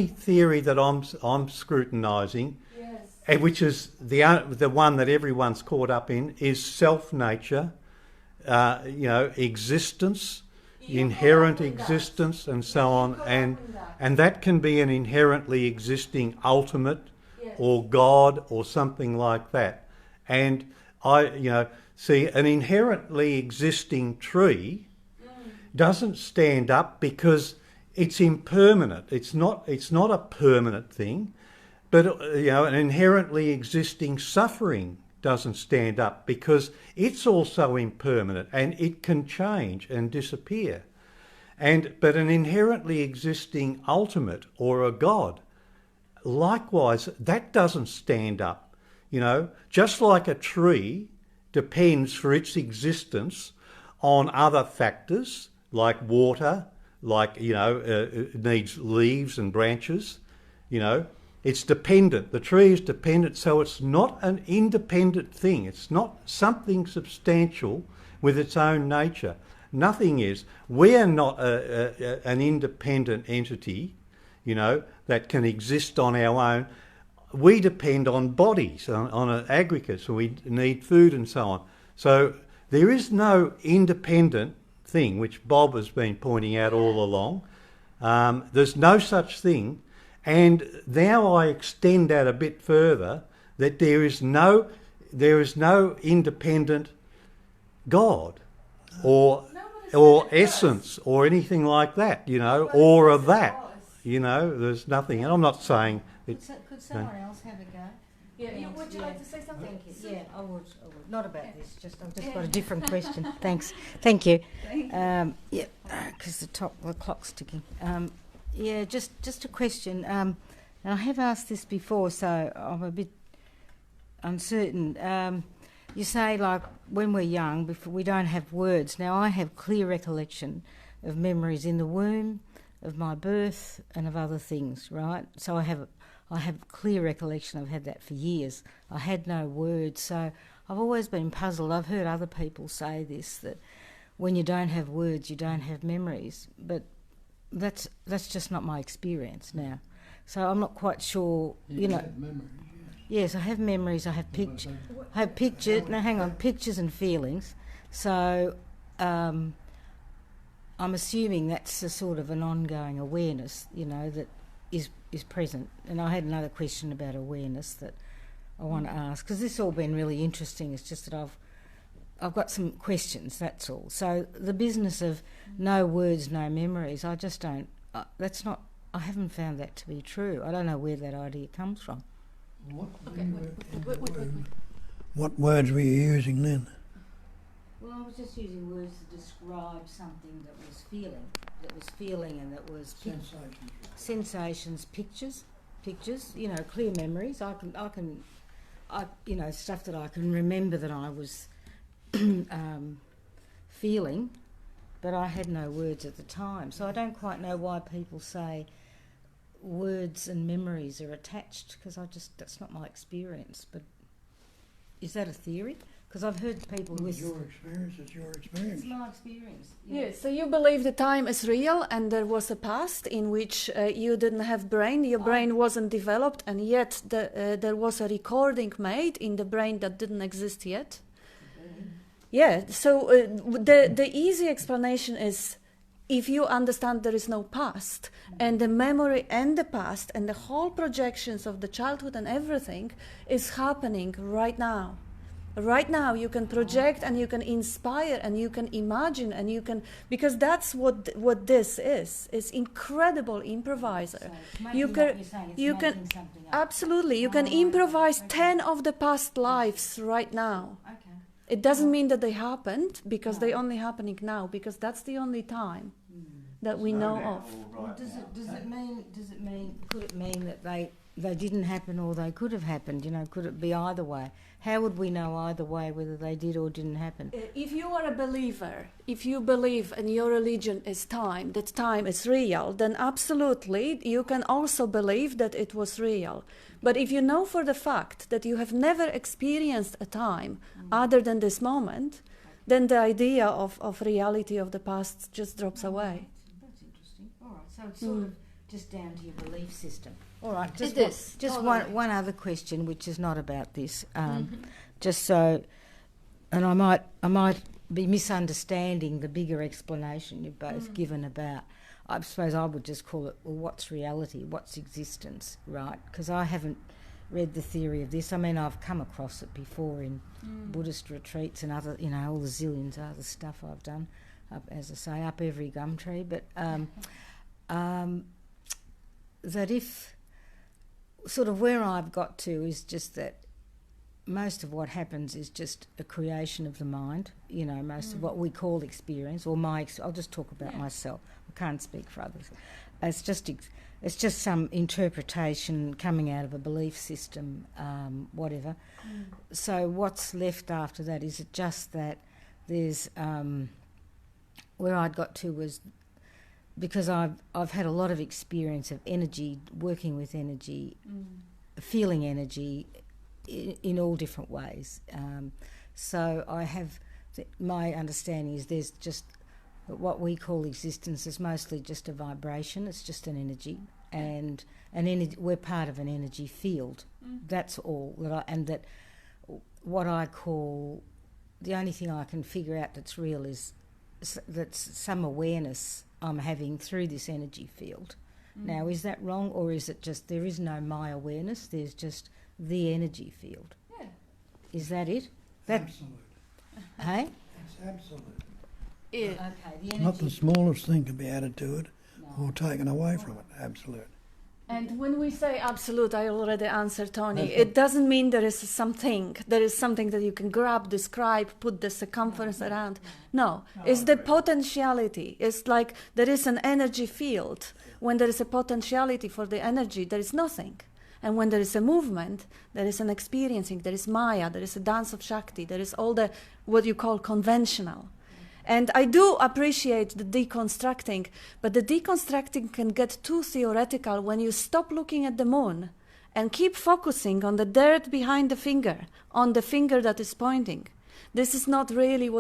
theory that I'm scrutinising, which is the one that everyone's caught up in, is self-nature, existence, inherent existence, and so on, and that can be an inherently existing ultimate, or God, or something like that. And I see an inherently existing tree doesn't stand up because it's impermanent. It's not a permanent thing. But an inherently existing suffering doesn't stand up because it's also impermanent and it can change and disappear. But an inherently existing ultimate or a God, likewise, that doesn't stand up. Just like a tree depends for its existence on other factors like water, like, it needs leaves and branches, it's dependent. The tree is dependent, so it's not an independent thing. It's not something substantial with its own nature. Nothing is. We are not an independent entity, you know, that can exist on our own. We depend on bodies, on an aggregate, so we need food and so on. So there is no independent thing, which Bob has been pointing out all along. There's no such thing. And now I extend that a bit further, that there is no independent God or essence or anything like that, you know, or of that. You know, there's nothing. And I'm not saying... Could someone else have a go? Yeah, Thanks. would you like to say something? Thank you. Yeah, I would. Not about this. I've just got a different question. Thanks. Thank you. Yeah, because the clock's ticking. Yeah, just a question. And I have asked this before, so I'm a bit uncertain. You say, like, when we're young, before we don't have words. Now, I have clear recollection of memories in the womb, of my birth, and of other things, right? So I have clear recollection. I've had that for years. I had no words, so I've always been puzzled. I've heard other people say this, that when you don't have words, you don't have memories. But that's just not my experience now. So I'm not quite sure, you know. Memories, yes, I have memories. I have pictures. No, hang on, pictures and feelings. So I'm assuming that's a sort of an ongoing awareness, you know, that is present. And I had another question about awareness that I want to ask, because this has all been really interesting. It's just that I've got some questions, that's all. So the business of no words, no memories, I just don't... I haven't found that to be true. I don't know where that idea comes from. What words were you using then? Well, I was just using words to describe something that was feeling and that was... Sensations, pictures, you know, clear memories. I you know, stuff that I can remember that I was feeling, but I had no words at the time. So I don't quite know why people say words and memories are attached, because that's not my experience. But is that a theory? Because I've heard people with... Your experience is your experience. It's my experience. Yeah, so you believe the time is real and there was a past in which you didn't have brain, your brain wasn't developed, and yet there was a recording made in the brain that didn't exist yet. Yeah, so the easy explanation is, if you understand there is no past, and the memory and the past and the whole projections of the childhood and everything is happening right now. Right now you can project and you can inspire and you can imagine and you can, because that's what this is. It's incredible improviser. So you can absolutely, you can improvise 10 of the past lives right now. Okay. It doesn't mean that they happened, because they're only happening now, because that's the only time that we know of. Well, could it mean that they didn't happen or they could have happened? You know, could it be either way? How would we know either way whether they did or didn't happen? If you are a believer, if you believe and your religion is time, that time is real, then absolutely you can also believe that it was real. But if you know for the fact that you have never experienced a time other than this moment, then the idea of reality of the past just drops away. That's interesting. All right, so it's sort of just down to your belief system. All right, just totally. one other question, which is not about this. Just so, and I might be misunderstanding the bigger explanation you've both given about. I suppose I would just call it, well, what's reality? What's existence? Right? Because I haven't read the theory of this. I mean, I've come across it before in Buddhist retreats and other, you know, all the zillions of other stuff I've done. Up, as I say, up every gum tree. But that if sort of where I've got to is just that most of what happens is just a creation of the mind, you know, most of what we call experience, or I'll just talk about myself. I can't speak for others. It's just some interpretation coming out of a belief system, whatever. So what's left after that? Is it just that there's where I'd got to was, because I've had a lot of experience of energy, working with energy, feeling energy in all different ways. So I have, my understanding is there's just But what we call existence is mostly just a vibration. It's just an energy, and we're part of an energy field. That's all that what I call the only thing I can figure out that's real is that's some awareness I'm having through this energy field. Now, is that wrong, or is it just there is no my awareness? There's just the energy field. Yeah. Is that it? Absolute. Hey? It's absolute. It, Okay. The Not the energy. smallest thing can be added to it or taken away from it. Absolute. and when we say absolute, I already answered Tony. That's It doesn't mean there is something. There is something that you can grab, describe, put the circumference around. No, it's the potentiality. It's like there is an energy field. When there is a potentiality for the energy, there is nothing. And when there is a movement, there is an experiencing, there is Maya, there is a dance of Shakti, there is all the what you call conventional. And I do appreciate the deconstructing, but the deconstructing can get too theoretical when you stop looking at the moon and keep focusing on the dirt behind the finger, on the finger that is pointing. This is not really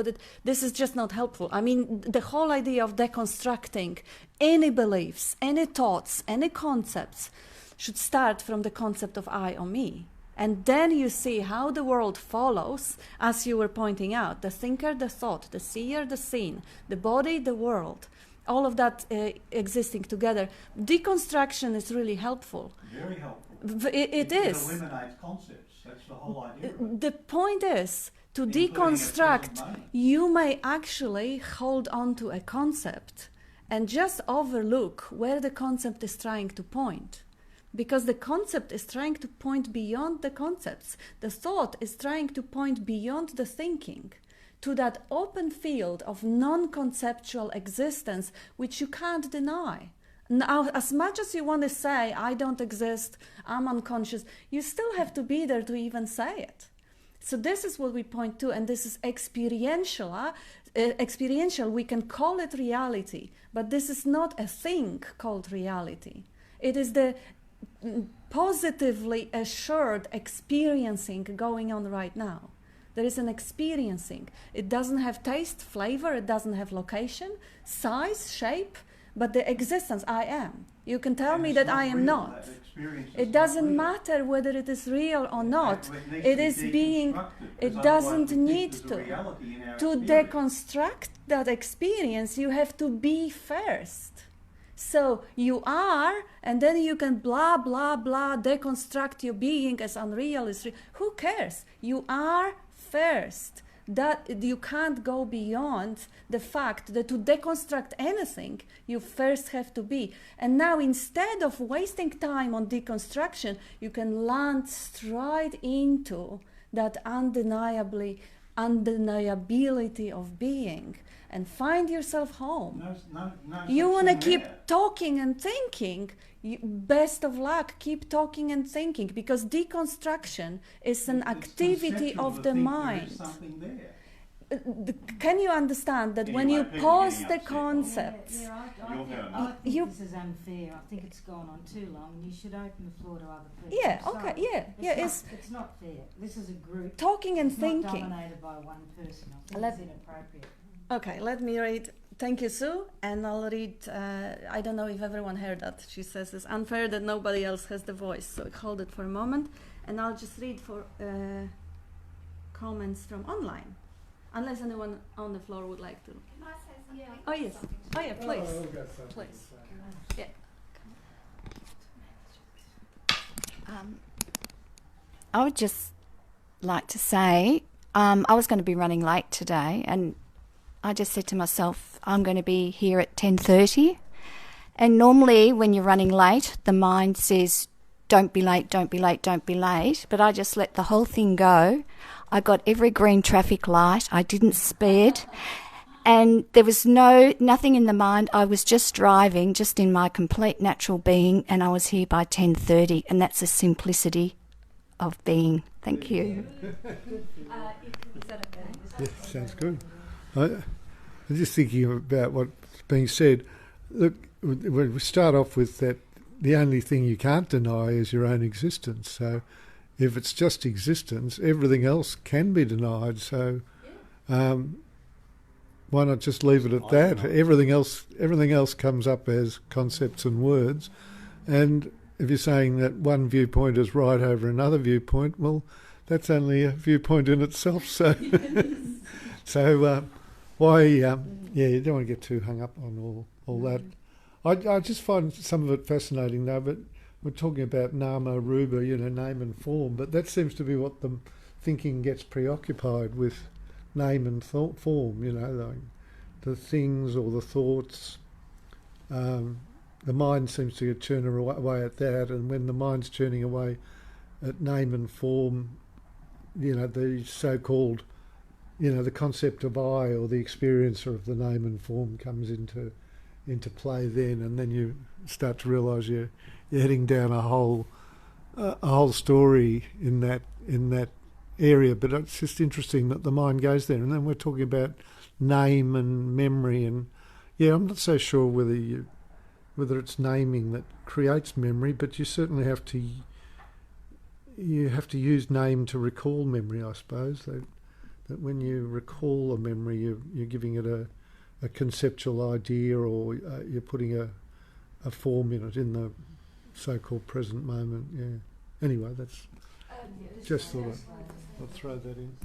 this is just not helpful. I mean, the whole idea of deconstructing any beliefs, any thoughts, any concepts should start from the concept of I or me. And then you see how the world follows, as you were pointing out, the thinker, the thought, the seer, the seen, the body, the world, all of that existing together. Deconstruction is really helpful. Very helpful. It is. It eliminates concepts. That's the whole idea of it. The point is, to Including at deconstruct, present moment. you may actually hold on to a concept and just overlook where the concept is trying to point. Because the concept is trying to point beyond the concepts. The thought is trying to point beyond the thinking to that open field of non-conceptual existence, which you can't deny. Now, as much as you want to say, I don't exist, I'm unconscious, you still have to be there to even say it. So this is what we point to, and this is experiential. Experiential, we can call it reality, but this is not a thing called reality. It is the positively assured experiencing going on right now. There is an experiencing. It doesn't have taste, flavor, it doesn't have location, size, shape, but the existence, I am. You can tell me that I am not. It doesn't matter whether it is real or not. It is being, it doesn't need to. To deconstruct that experience, you have to be first. So you are, and then you can blah, blah, blah, deconstruct your being as unreal as real. Who cares? You are first. That you can't go beyond the fact that to deconstruct anything, you first have to be. And now instead of wasting time on deconstruction, you can land straight into that undeniability of being. And find yourself home. You want to keep talking and thinking, best of luck, keep talking and thinking, because deconstruction is an activity of the mind. Can you understand that when you pause the concepts, I think this is unfair. I think it's gone on too long. You should open the floor to other people. yeah, I'm okay, sorry. yeah, It's not fair. This is a group. talking and It's not thinking. dominated by one person. I think Let- it's inappropriate. Okay, let me read. Thank you, Sue. And I'll read. I don't know if everyone heard that. She says it's unfair that nobody else has the voice. So hold it for a moment. And I'll just read for comments from online. Unless anyone on the floor would like to. Can I say something? Oh, yes. Oh, yeah, please. Please. Yeah. I would just like to say, I was going to be running late today, and I just said to myself, I'm going to be here at 10:30. And normally when you're running late, the mind says, don't be late, don't be late, don't be late. But I just let the whole thing go. I got every green traffic light. I didn't speed. And there was nothing in the mind. I was just driving, just in my complete natural being, and I was here by 10:30. And that's the simplicity of being. Thank you. Is that okay? Yeah, sounds good. I'm just thinking about what's being said. Look, we start off with that the only thing you can't deny is your own existence. So if it's just existence, everything else can be denied. So why not just leave it at that? Everything else comes up as concepts and words, and if you're saying that one viewpoint is right over another viewpoint, well, that's only a viewpoint in itself. So, why? You don't want to get too hung up on all that. I just find some of it fascinating though. But we're talking about nama, rupa, name and form. But that seems to be what the thinking gets preoccupied with, name and form. Like the things or the thoughts. The mind seems to churn away at that, and when the mind's churning away at name and form, the so-called, the concept of I or the experiencer of the name and form comes into play then, and then you start to realise you're heading down a whole story in that area. But it's just interesting that the mind goes there, and then we're talking about name and memory, and I'm not so sure whether it's naming that creates memory, but you certainly have to use name to recall memory, I suppose. That when you recall a memory, you're giving it a conceptual idea, or you're putting a form in it in the so-called present moment. Yeah. Anyway, that's just thought I'll throw that in.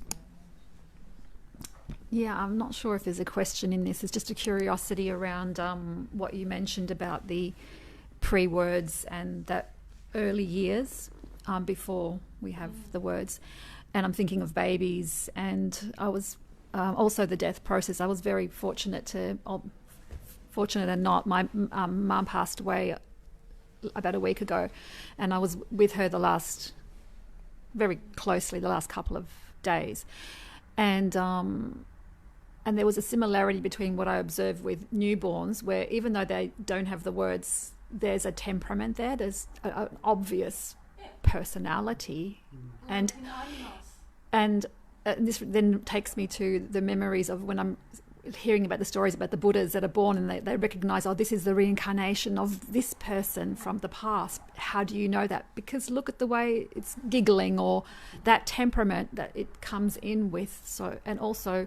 Yeah, I'm not sure if there's a question in this. It's just a curiosity around what you mentioned about the pre-words and that early years before we have the words. And I'm thinking of babies, and I was also the death process. I was very fortunate and not. My mum passed away about a week ago, and I was with her very closely the last couple of days. And there was a similarity between what I observed with newborns, where even though they don't have the words, there's a temperament there. There's an obvious personality, and this then takes me to the memories of when I'm hearing about the stories about the Buddhas that are born and they recognize, this is the reincarnation of this person from the past. How do you know that? Because look at the way it's giggling, or that temperament that it comes in with. So, and also,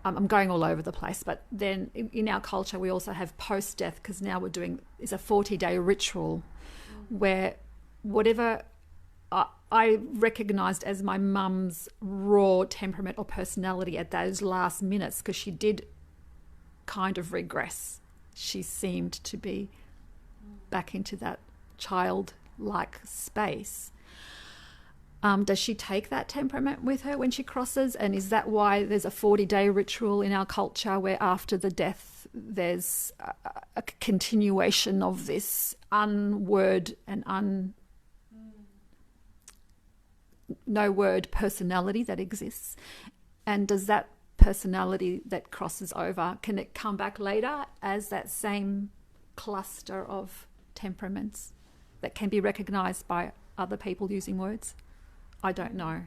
I'm going all over the place, but then in our culture we also have post-death, because now is a 40-day ritual where whatever I recognised as my mum's raw temperament or personality at those last minutes, because she did kind of regress. She seemed to be back into that childlike space. Does she take that temperament with her when she crosses? And is that why there's a 40-day ritual in our culture where after the death there's a continuation of this unword and no word personality that exists? And does that personality that crosses over, can it come back later as that same cluster of temperaments that can be recognised by other people using words? I don't know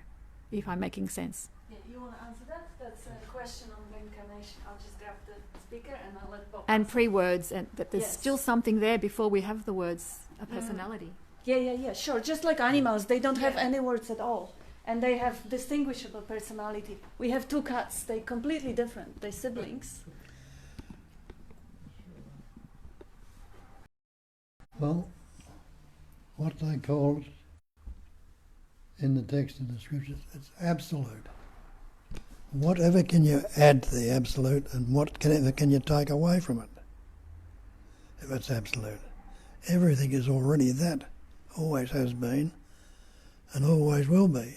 if I'm making sense. Yeah, you want to answer that? That's a question on reincarnation. I'll just grab the speaker and I'll let Bob And answer. pre-words, and that there's Yes. still something there before we have the words, a personality. Yeah, sure. Just like animals, they don't have any words at all. And they have distinguishable personality. We have two cats, they're completely different. They're siblings. Well, what they call it in the text of the scriptures, it's absolute. Whatever can you add to the absolute, and whatever can you take away from it, if it's absolute? Everything is already that, always has been, and always will be.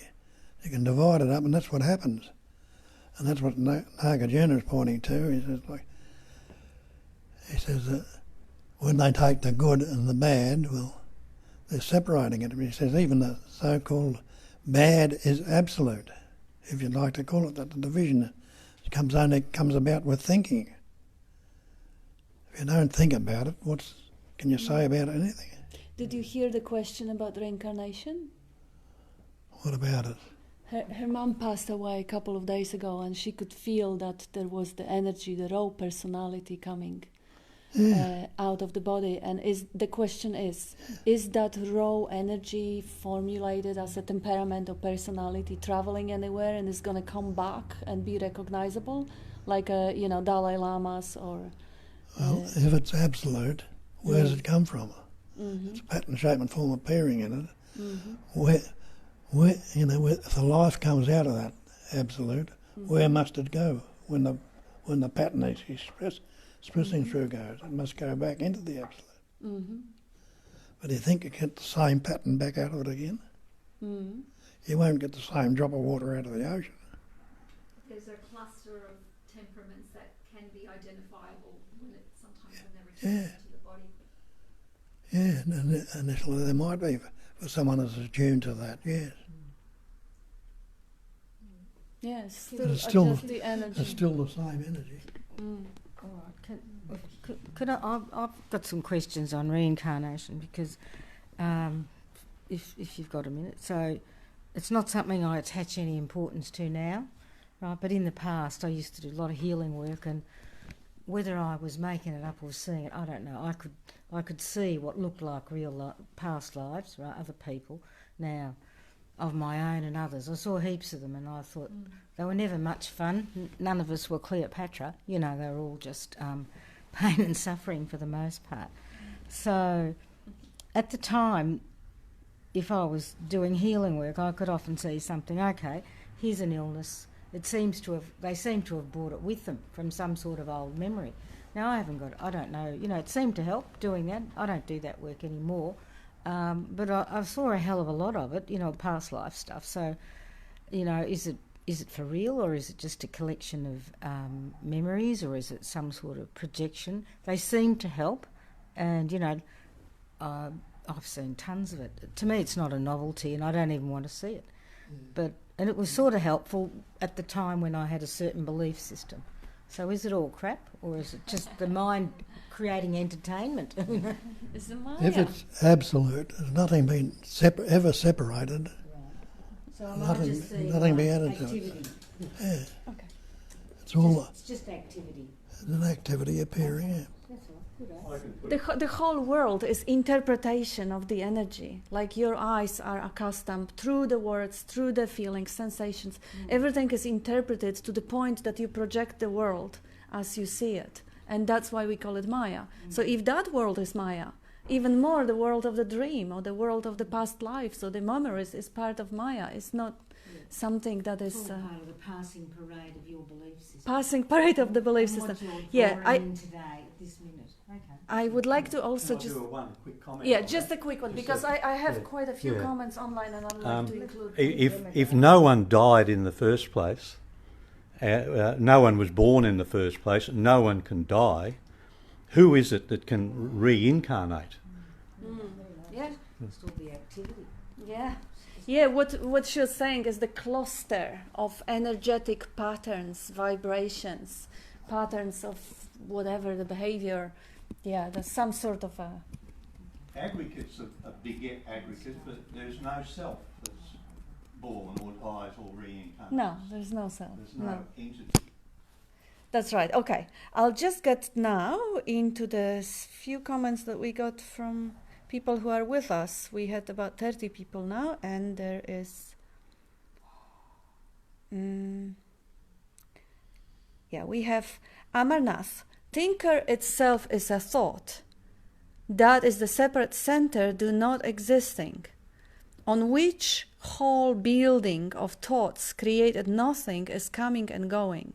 You can divide it up, and that's what happens. And that's what Nagarjuna is pointing to. He says that when they take the good and the bad, well, they're separating it. He says even the so-called bad is absolute, if you'd like to call it that. The division only comes about with thinking. If you don't think about it, what can you say about anything? Did you hear the question about reincarnation? What about it? Her mom passed away a couple of days ago, and she could feel that there was the energy, the raw personality coming. out of the body. And the question is that raw energy formulated as a temperament or personality traveling anywhere and is going to come back and be recognizable, like Dalai Lamas or... Well, if it's absolute, where does it come from? It's a pattern, shape and form appearing in it. Where if the life comes out of that absolute, where must it go when the pattern is expressing through goes? It must go back into the absolute. But do you think you get the same pattern back out of it again? You won't get the same drop of water out of the ocean. There's a cluster of temperaments that can be identifiable when they return to the body. Yeah, initially there might be for someone who's attuned to that, yes. Yes, It's still the energy. It's still the same energy. All right. Could I've got some questions on reincarnation because if you've got a minute. So it's not something I attach any importance to now, right? But in the past I used to do a lot of healing work, and whether I was making it up or seeing it, I don't know. I could see what looked like real past lives, right, other people now, of my own and others. I saw heaps of them and I thought they were never much fun. None of us were Cleopatra. They were all just pain and suffering for the most part. So at the time, if I was doing healing work, I could often see something, okay, here's an illness. They seem to have brought it with them from some sort of old memory. Now I haven't got it, I don't know, it seemed to help doing that. I don't do that work anymore. But I saw a hell of a lot of it, past life stuff. So, is it for real, or is it just a collection of memories, or is it some sort of projection? They seem to help, and I've seen tons of it. To me, it's not a novelty, and I don't even want to see it. And it was sort of helpful at the time when I had a certain belief system. So is it all crap, or is it just the mind creating entertainment? Is the mind? If it's absolute, there's nothing been ever separated. Right. So am Nothing- I just seeing nothing be added to it. activity? Yeah, Okay. it's all It's just activity. an activity appearing. Yeah. That's all. Good, eh? The whole world is interpretation of the energy. Like your eyes are accustomed through the words, through the feelings, sensations. Everything is interpreted to the point that you project the world as you see it. And that's why we call it Maya. So if that world is Maya, even more the world of the dream or the world of the past lives or the memories is part of Maya. It's not something that is... It's all part of the passing parade of your belief system. passing parade of the belief And system. what you're Yeah, drawing in today at this minute. Okay. I would like to also Can I just... do one quick comment? Yeah, on just that? a quick one, Just because I have yeah, quite a few yeah. comments online and I'd like to include... If no one died in the first place, no one was born in the first place, no one can die, who is it that can reincarnate? Yeah, Still the activity. yeah. Yeah, what she was saying is the cluster of energetic patterns, vibrations, patterns of whatever the behavior. Yeah, there's some sort of a... Aggregates are big aggregates, but there's no self that's born or dies or reincarnates. No, there's no self. There's no No. entity. That's right. Okay, I'll just get now into the few comments that we got from people who are with us. We had about 30 people now, and there is... we have Amarnath. Thinker itself is a thought. That is the separate center do not existing, on which whole building of thoughts created nothing is coming and going.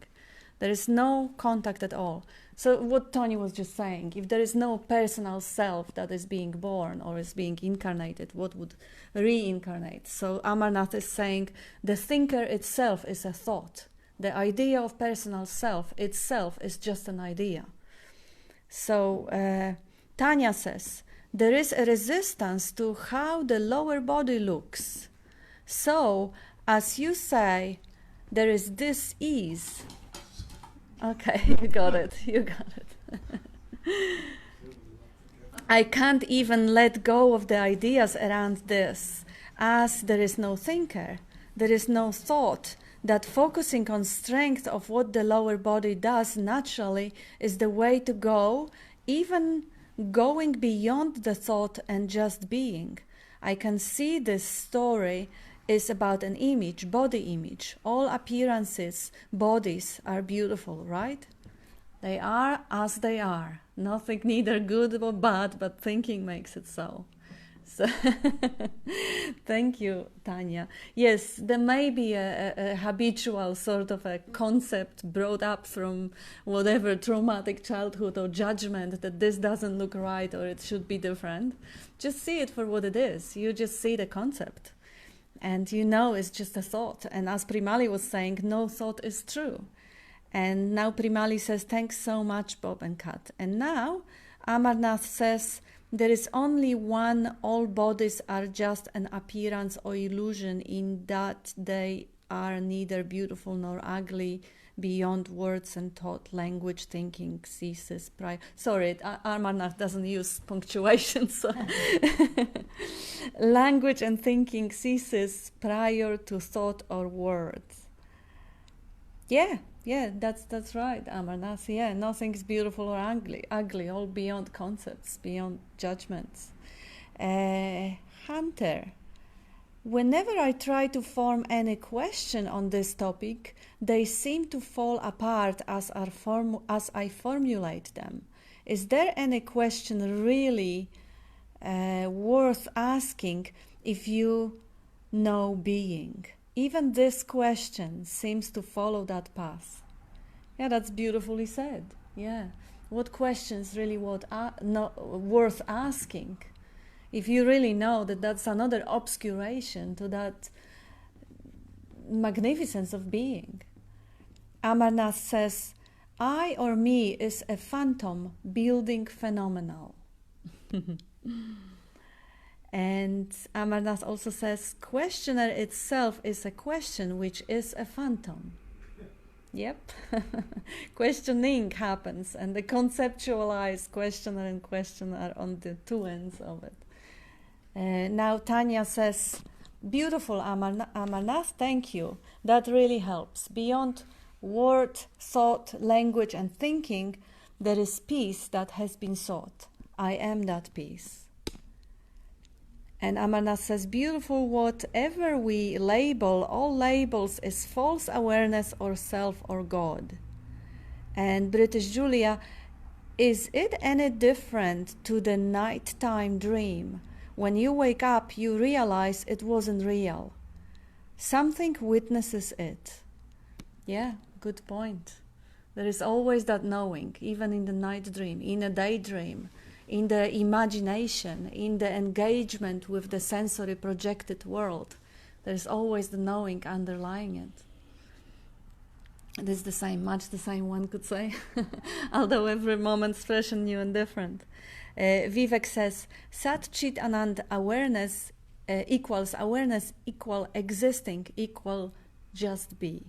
There is no contact at all. So what Tony was just saying, if there is no personal self that is being born or is being incarnated, what would reincarnate? So Amarnath is saying the thinker itself is a thought. The idea of personal self itself is just an idea. So Tanya says, there is a resistance to how the lower body looks. So, as you say, there is this ease. Okay, you got it. I can't even let go of the ideas around this, as there is no thinker, there is no thought, that focusing on strength of what the lower body does naturally is the way to go even going beyond the thought and just being. I can see this story is about an image, body image. All appearances, bodies are beautiful, right? They are as they are. Nothing neither good or bad, but thinking makes it so. So thank you, Tanya. Yes, there may be a habitual sort of a concept brought up from whatever traumatic childhood or judgment that this doesn't look right or it should be different. Just see it for what it is. You just see the concept. And you know it's just a thought. And as Primali was saying, no thought is true. And now Primali says, thanks so much, Bob and Kat. And now Amarnath says, there is only one, all bodies are just an appearance or illusion in that they are neither beautiful nor ugly, beyond words and thought, language, thinking, ceases prior. Sorry, Amarnath doesn't use punctuation, so language and thinking ceases prior to thought or words. Yeah, that's right, Amarnath. Yeah, nothing's beautiful or ugly, all beyond concepts, beyond judgments. Hunter, whenever I try to form any question on this topic, they seem to fall apart as I formulate them. Is there any question really worth asking if you know being? Even this question seems to follow that path. Yeah, that's beautifully said. Yeah. What questions really worth asking? If you really know that that's another obscuration to that magnificence of being. Amarnath says, I or me is a phantom building phenomenal. And Amarnath also says, questioner itself is a question which is a phantom. Yep. Questioning happens, and the conceptualized questioner and question are on the two ends of it. Now Tanya says, beautiful, Amarnath, thank you. That really helps. Beyond word, thought, language, and thinking, there is peace that has been sought. I am that peace. And Amarnath says, beautiful, whatever we label, all labels is false awareness or self or God. And British Julia, is it any different to the nighttime dream? When you wake up, you realize it wasn't real. Something witnesses it. Yeah, good point. There is always that knowing, even in the night dream, in a daydream, in the imagination, in the engagement with the sensory projected world. There's always the knowing underlying it. It is the same, much the same, one could say, although every moment's fresh and new and different. Vivek says, Sat Chit Anand awareness equals equal existing equal just be.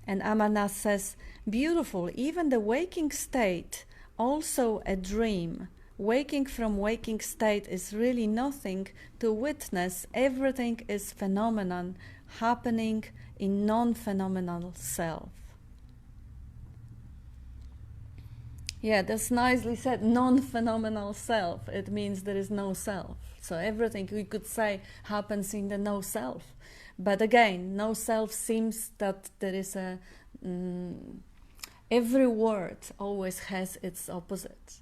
And Amarnath says, beautiful, even the waking state, also a dream. Waking from waking state is really nothing to witness. Everything is phenomenon happening in non-phenomenal self. Yeah, that's nicely said. Non-phenomenal self. It means there is no self. So everything we could say happens in the no self. But again, no self seems that there is a... every word always has its opposite.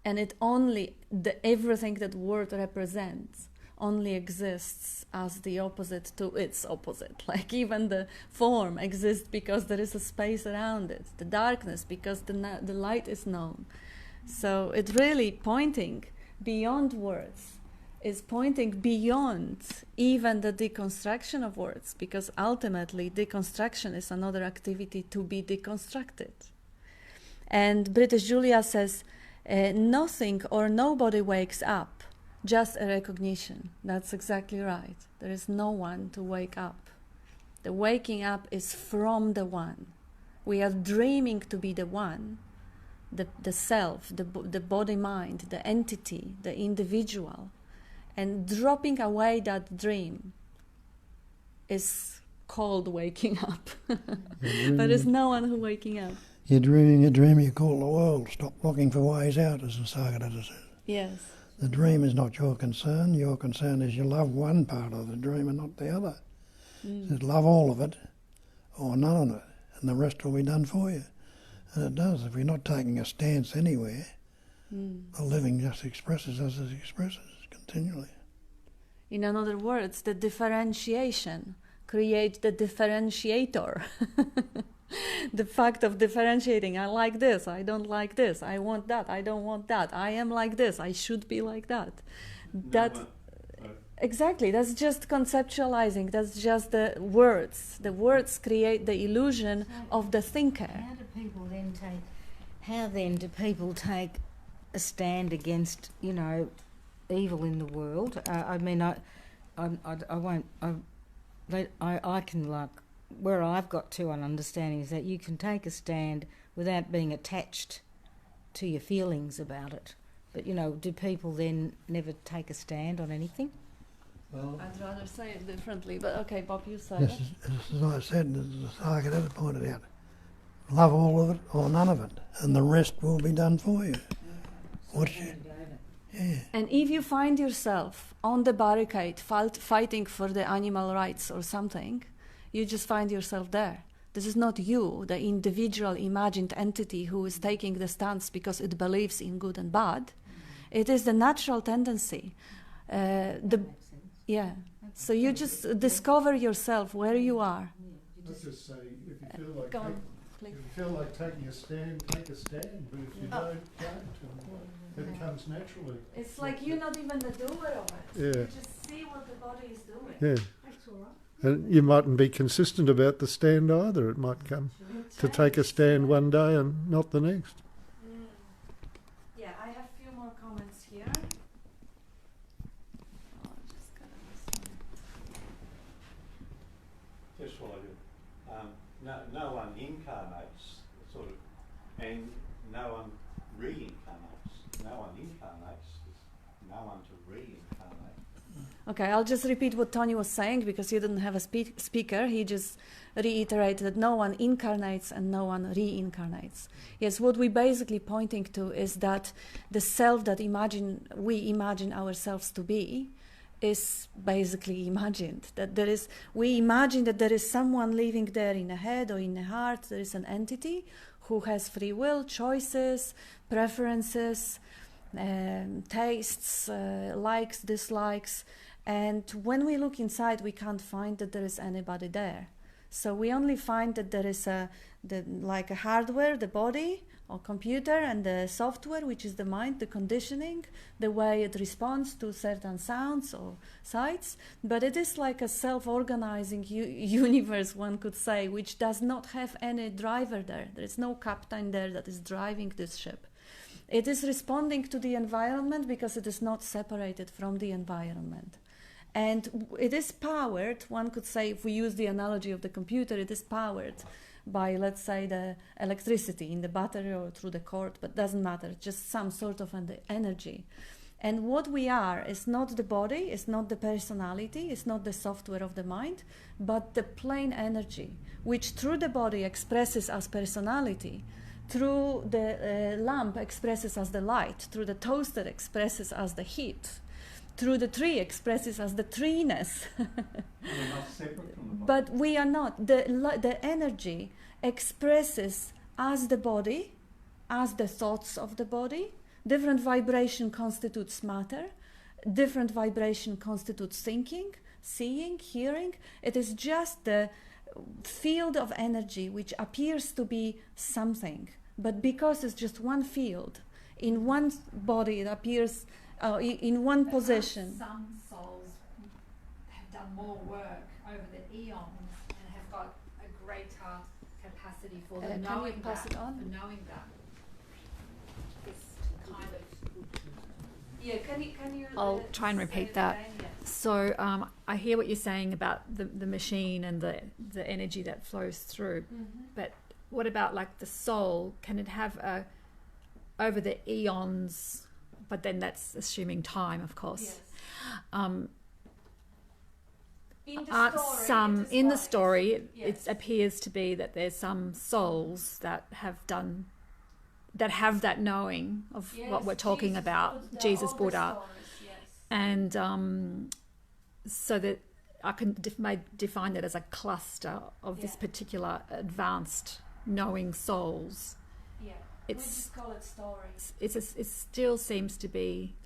And it only, everything that word represents only exists as the opposite to its opposite. Like even the form exists because there is a space around it. The darkness because the light is known. So it's really pointing beyond words. Is pointing beyond even the deconstruction of words, because ultimately deconstruction is another activity to be deconstructed. And British Julia says, nothing or nobody wakes up, just a recognition. That's exactly right. There is no one to wake up. The waking up is from the one. We are dreaming to be the one, the self, the body-mind, the entity, the individual. And dropping away that dream is called waking up. There is no one who waking up. You're dreaming a dream you call the world. Stop looking for ways out, as the Socrates says. Yes. The dream is not your concern. Your concern is you love one part of the dream and not the other. It says love all of it or none of it, and the rest will be done for you. And it does. If we're not taking a stance anywhere, the living just expresses as it expresses continually. In other words, the differentiation creates the differentiator. The fact of differentiating, I like this, I don't like this, I want that, I don't want that, I am like this, I should be like that. Exactly, that's just conceptualizing, that's just the words. The words create the illusion of the thinker. How then do people take a stand against, evil in the world? I can, where I've got to an understanding is that you can take a stand without being attached to your feelings about it. But, do people then never take a stand on anything? Well, I'd rather say it differently, but okay, Bob, you say just it. as I said, as the Socrates pointed out, love all of it or none of it, and the rest will be done for you. Yeah. And if you find yourself on the barricade fighting for the animal rights or something, you just find yourself there. This is not you, the individual imagined entity who is taking the stance because it believes in good and bad. It is the natural tendency. So you just discover yourself where you are. I'd just say, if you feel like Go on, if you feel like taking a stand, take a stand. But if you don't. And it comes naturally. It's like you're not even the doer of it. Yeah. You just see what the body is doing. Yeah. That's all right. And you mightn't be consistent about the stand either. It might come to take a stand one day and not the next. Yeah, I have a few more comments here. Just got this one. Just what I do. No one incarnates, sort of, and no one reincarnates. No one incarnates. There's no one to reincarnate. Okay, I'll just repeat what Tony was saying because he didn't have a speaker. He just reiterated that no one incarnates and no one reincarnates. Yes, what we're basically pointing to is that the self that we imagine ourselves to be is basically imagined. That we imagine that there is someone living there in the head or in the heart. There is an entity who has free will, choices, preferences, tastes, likes, dislikes. And when we look inside, we can't find that there is anybody there. So we only find that there is like a hardware, the body or computer, and the software, which is the mind, the conditioning, the way it responds to certain sounds or sights. But it is like a self-organizing universe, one could say, which does not have any driver there. There is no captain there that is driving this ship. It is responding to the environment because it is not separated from the environment. And it is powered, one could say, if we use the analogy of the computer, it is powered by, let's say, the electricity in the battery or through the cord, but doesn't matter, just some sort of energy. And what we are is not the body, it's not the personality, it's not the software of the mind, but the plain energy, which through the body expresses as personality, through the lamp expresses as the light, through the toaster expresses as the heat, through the tree expresses as the treeness. We're not separate from the body. But we are not. The energy expresses as the body, as the thoughts of the body. Different vibration constitutes matter. Different vibration constitutes thinking, seeing, hearing. It is just the field of energy which appears to be something. But because it's just one field, in one body it appears in one position. Some souls have done more work over the eons and have got a greater capacity for the Can knowing you pass that. it on? For knowing that. This kind of. Yeah, can you? I'll try and repeat that. So I hear what you're saying about the machine and the energy that flows through, but what about like the soul? Can it have over the eons? But then that's assuming time, of course. Yes. In the aren't story, some it is in the right. story Yes. it appears to be that there's some souls that have that knowing of Yes, what we're talking Jesus, about, Buddha, Jesus, all the Buddha, stories, yes. and so that I can may define that as a cluster of this Yeah. particular advanced knowing souls. Yeah. It's- We just call it stories. It still seems to be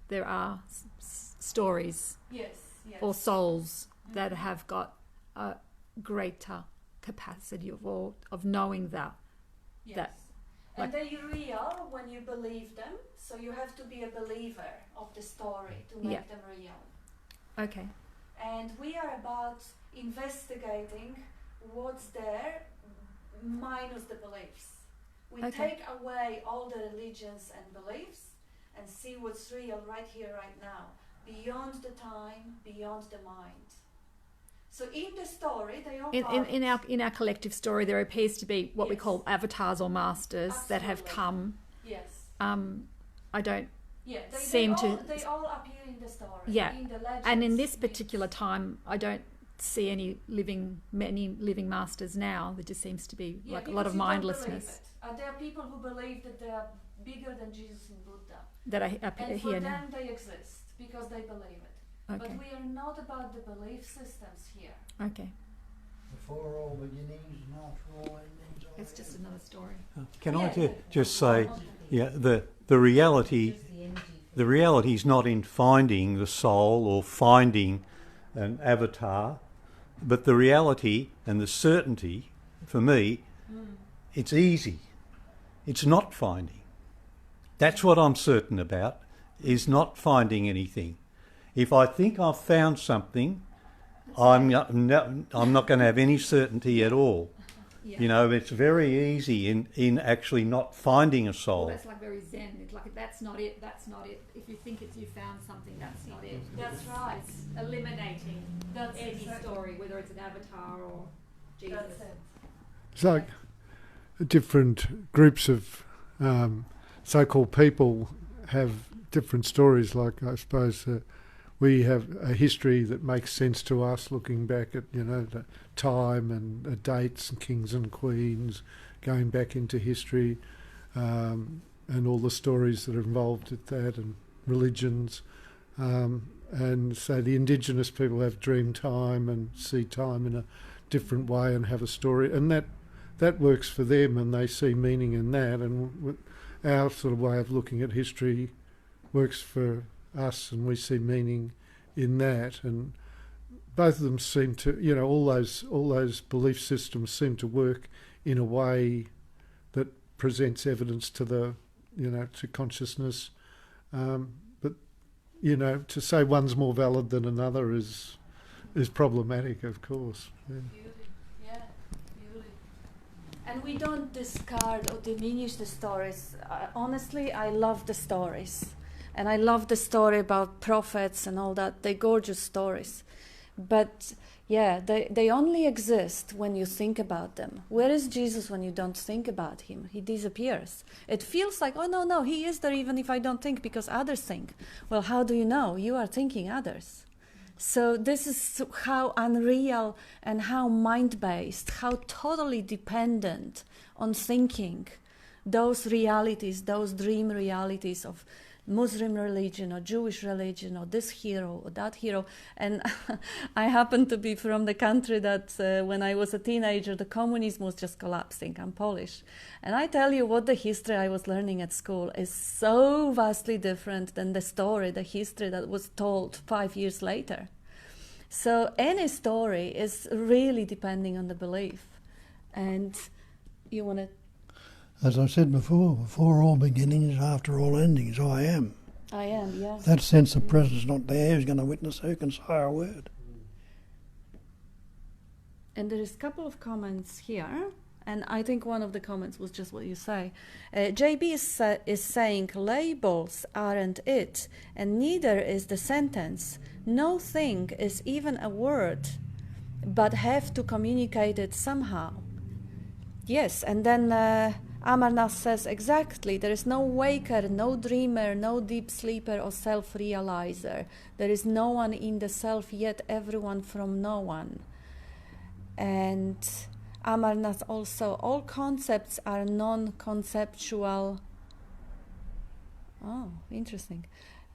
there are stories Yes, yes. or souls that have got a greater capacity of knowing that. Yes. that, And they're real when you believe them, so you have to be a believer of the story to make Yeah. them real. Okay. And we are about investigating what's there minus the beliefs. We Okay. take away all the religions and beliefs and see what's real right here, right now, beyond the time, beyond the mind. So in the story, they all In our collective story, there appears to be what we Yes. call avatars or masters that have Absolutely. come. Yes. I don't. Yeah, seem to- they all appear in the story. Yeah. In the legends. And in this myths. particular time, I don't see many living masters now. There just seems to be Yeah, like a lot of because you don't mindlessness believe it. There are people who believe that they are bigger than Jesus and Buddha. that And appear for here them now. they exist because they believe it. Okay. But we are not about the belief systems here. Okay. Before all beginnings and after all endings. It's just another story. Can I Yeah. just say, yeah, the reality is not in finding the soul or finding an avatar, but the reality and the certainty, for me, it's easy. It's not finding. That's what I'm certain about, is not finding anything. If I think I've found something, I'm not going to have any certainty at all. Yeah. You know, it's very easy in actually not finding a Well, soul. that's like very Zen. It's like that's not it. That's not it. If you think you found something, that's not it. That's right. It's eliminating That's any exactly. story, whether it's an avatar or Jesus. That's it. It's like different groups of so-called people have different stories. Like I suppose we have a history that makes sense to us, looking back at the time and dates and kings and queens, going back into history, and all the stories that are involved with that, and religions. And so the indigenous people have dream time and see time in a different way and have a story, and that works for them, and they see meaning in that. And our sort of way of looking at history works for us, and we see meaning in that. And both of them seem to, all those belief systems seem to work in a way that presents evidence to the, to consciousness. But to say one's more valid than another is problematic, of course. Yeah. Beauty. Yeah, beauty. And we don't discard or diminish the stories. Honestly, I love the stories. And I love the story about prophets and all that. They're gorgeous stories. But yeah, they only exist when you think about them. Where is Jesus when you don't think about him? He disappears. It feels like, oh no, he is there even if I don't think, because others think. Well, how do you know? You are thinking others. So this is how unreal and how mind-based, how totally dependent on thinking those realities, those dream realities of Muslim religion or Jewish religion or this hero or that hero. And I happen to be from the country that when I was a teenager, the communism was just collapsing. I'm Polish. And I tell you what, the history I was learning at school is so vastly different than the history that was told 5 years later. So any story is really depending on the belief. And you want to... As I said before all beginnings, after all endings, I am. I am, yeah. If that sense of presence not there, who's going to witness? Who can say a word? And there is a couple of comments here, and I think one of the comments was just what you say. JB is saying labels aren't it, and neither is the sentence. No thing is even a word, but have to communicate it somehow. Yes, and then Amarnath says exactly, there is no waker, no dreamer, no deep sleeper or self-realizer. There is no one in the self, yet everyone from no one. And Amarnath also, all concepts are non-conceptual. Oh, interesting.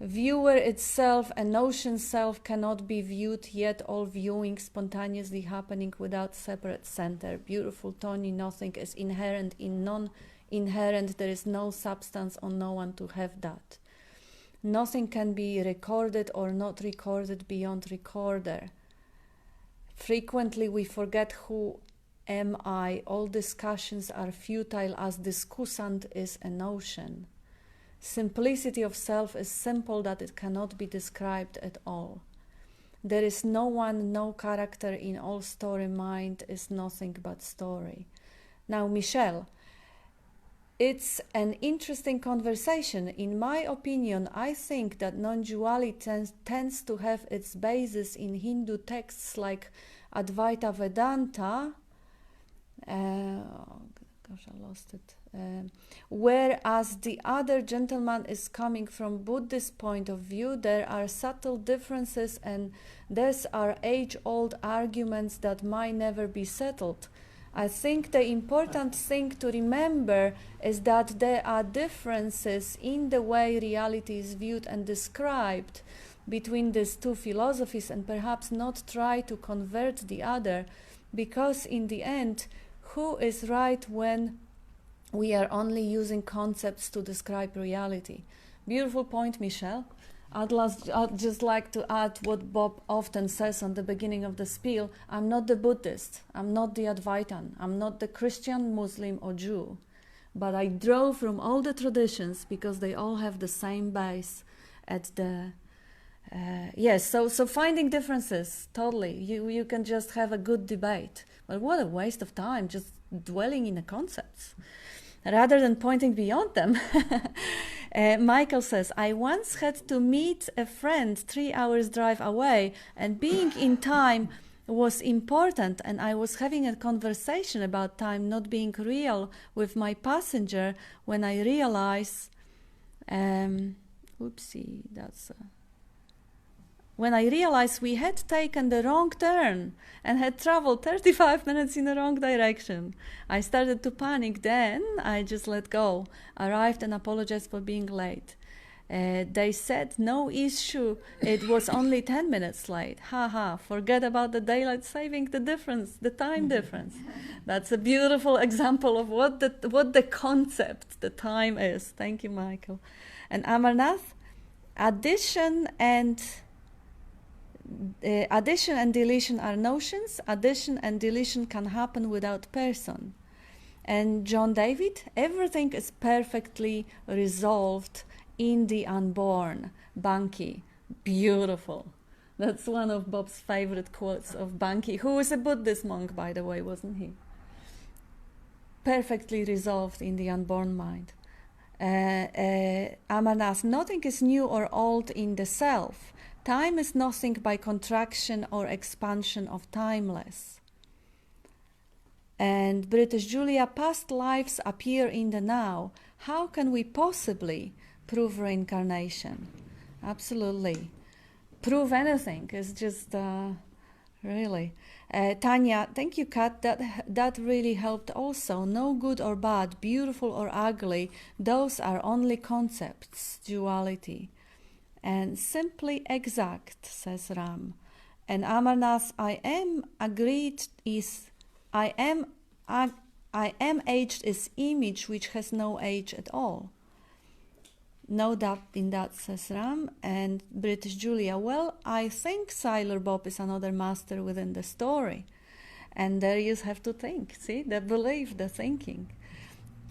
Viewer itself and notion self cannot be viewed, yet all viewing spontaneously happening without separate center. Beautiful Tony, nothing is inherent in non-inherent. There is no substance or no one to have that. Nothing can be recorded or not recorded beyond recorder. Frequently we forget who am I. All discussions are futile as discussant is a notion. Simplicity of self is simple that it cannot be described at all. There is no one, no character in all story. Mind is nothing but story. Now, Michelle, it's an interesting conversation. In my opinion, I think that non-duality tends to have its basis in Hindu texts like Advaita Vedanta. Gosh, I lost it. Whereas the other gentleman is coming from Buddhist point of view, there are subtle differences and these are age-old arguments that might never be settled. I think the important thing to remember is that there are differences in the way reality is viewed and described between these two philosophies, and perhaps not try to convert the other, because in the end, who is right when we are only using concepts to describe reality? Beautiful point, Michelle. I'd just like to add what Bob often says on the beginning of the spiel. I'm not the Buddhist, I'm not the Advaitan, I'm not the Christian, Muslim or Jew, but I draw from all the traditions because they all have the same base at the... yes, so finding differences, totally. You can just have a good debate. But what a waste of time just dwelling in the concepts rather than pointing beyond them. Michael says, I once had to meet a friend 3 hours drive away, and being in time was important, and I was having a conversation about time not being real with my passenger when I realized when I realized we had taken the wrong turn and had traveled 35 minutes in the wrong direction. I started to panic. Then I just let go, arrived and apologized for being late. They said, no issue, it was only 10 minutes late. Haha, forget about the daylight saving, the difference, the time difference. That's a beautiful example of what the concept, the time is. Thank you, Michael. And Amarnath, addition and deletion are notions. Addition and deletion can happen without person. And John David, everything is perfectly resolved in the unborn. Banki, beautiful. That's one of Bob's favorite quotes of Banki, who was a Buddhist monk, by the way, wasn't he? Perfectly resolved in the unborn mind. Amarnath, nothing is new or old in the self. Time is nothing by contraction or expansion of timeless. And British Julia, past lives appear in the now. How can we possibly prove reincarnation? Absolutely. Prove anything is just really. Tanya, thank you, Kat. That really helped also. No good or bad, beautiful or ugly. Those are only concepts, duality. And simply exact, says Ram. And Amarnath, I am aged is image which has no age at all. No doubt in that, says Ram. And British Julia, well, I think Sailor Bob is another master within the story. And there you have to think, see, the belief, the thinking.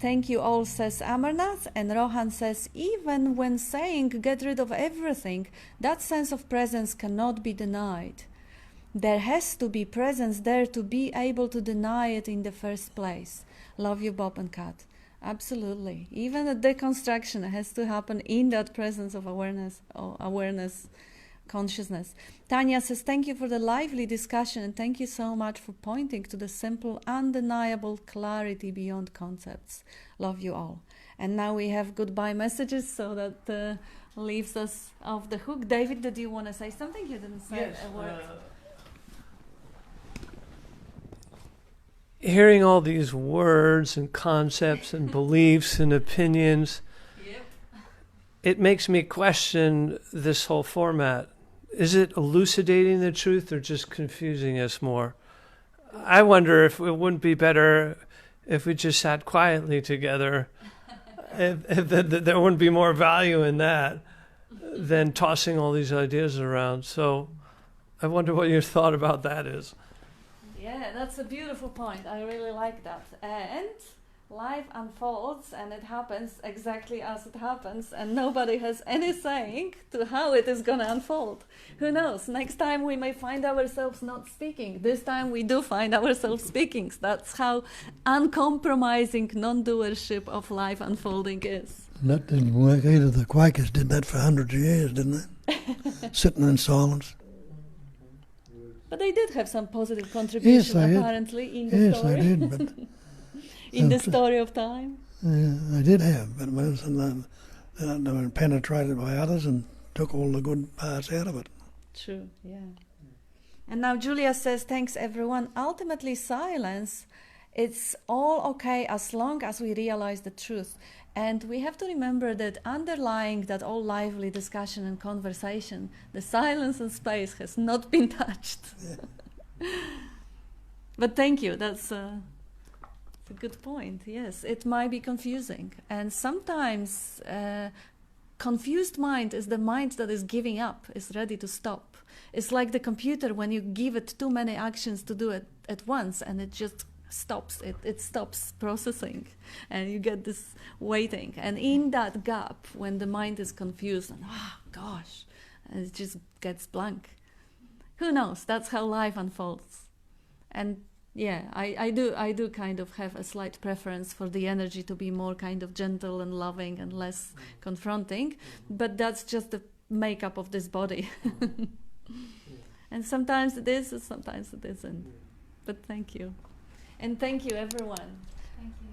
Thank you all, says Amarnath. And Rohan says, even when saying get rid of everything, that sense of presence cannot be denied. There has to be presence there to be able to deny it in the first place. Love you, Bob and Kat. Absolutely. Even the deconstruction has to happen in that presence of awareness, or awareness consciousness. Tanya says, thank you for the lively discussion and thank you so much for pointing to the simple, undeniable clarity beyond concepts. Love you all. And now we have goodbye messages, so that leaves us off the hook. David, did you want to say something? You didn't say a word. Hearing all these words and concepts and beliefs and opinions, it makes me question this whole format. Is it elucidating the truth or just confusing us more? I wonder if it wouldn't be better if we just sat quietly together, if there wouldn't be more value in that than tossing all these ideas around. So I wonder what your thought about that is. Yeah, that's a beautiful point. I really like that. And life unfolds and it happens exactly as it happens, and nobody has any saying to how it is going to unfold. Who knows? Next time we may find ourselves not speaking. This time we do find ourselves speaking. That's how uncompromising non-doership of life unfolding is. And that didn't work either. The Quakers did that for hundreds of years, didn't they? Sitting in silence. But they did have some positive contribution, apparently, in the story. Yes, they did, but in the story of time. They did have, but they were penetrated by others and took all the good parts out of it. True, yeah. And now Julia says, thanks everyone. Ultimately, silence, it's all okay as long as we realize the truth. And we have to remember that underlying that all lively discussion and conversation, the silence and space has not been touched. Yeah. But thank you, that's a good point. Yes, it might be confusing. And sometimes confused mind is the mind that is giving up, is ready to stop. It's like the computer when you give it too many actions to do it at once and it just stops. It stops processing and you get this waiting. And in that gap, when the mind is confused and gosh, and it just gets blank. Who knows? That's how life unfolds. And yeah, I do kind of have a slight preference for the energy to be more kind of gentle and loving and less confronting, but that's just the makeup of this body. And sometimes it is and sometimes it isn't. But thank you. And thank you, everyone. Thank you.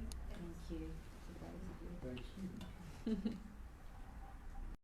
Thank you. Thanks.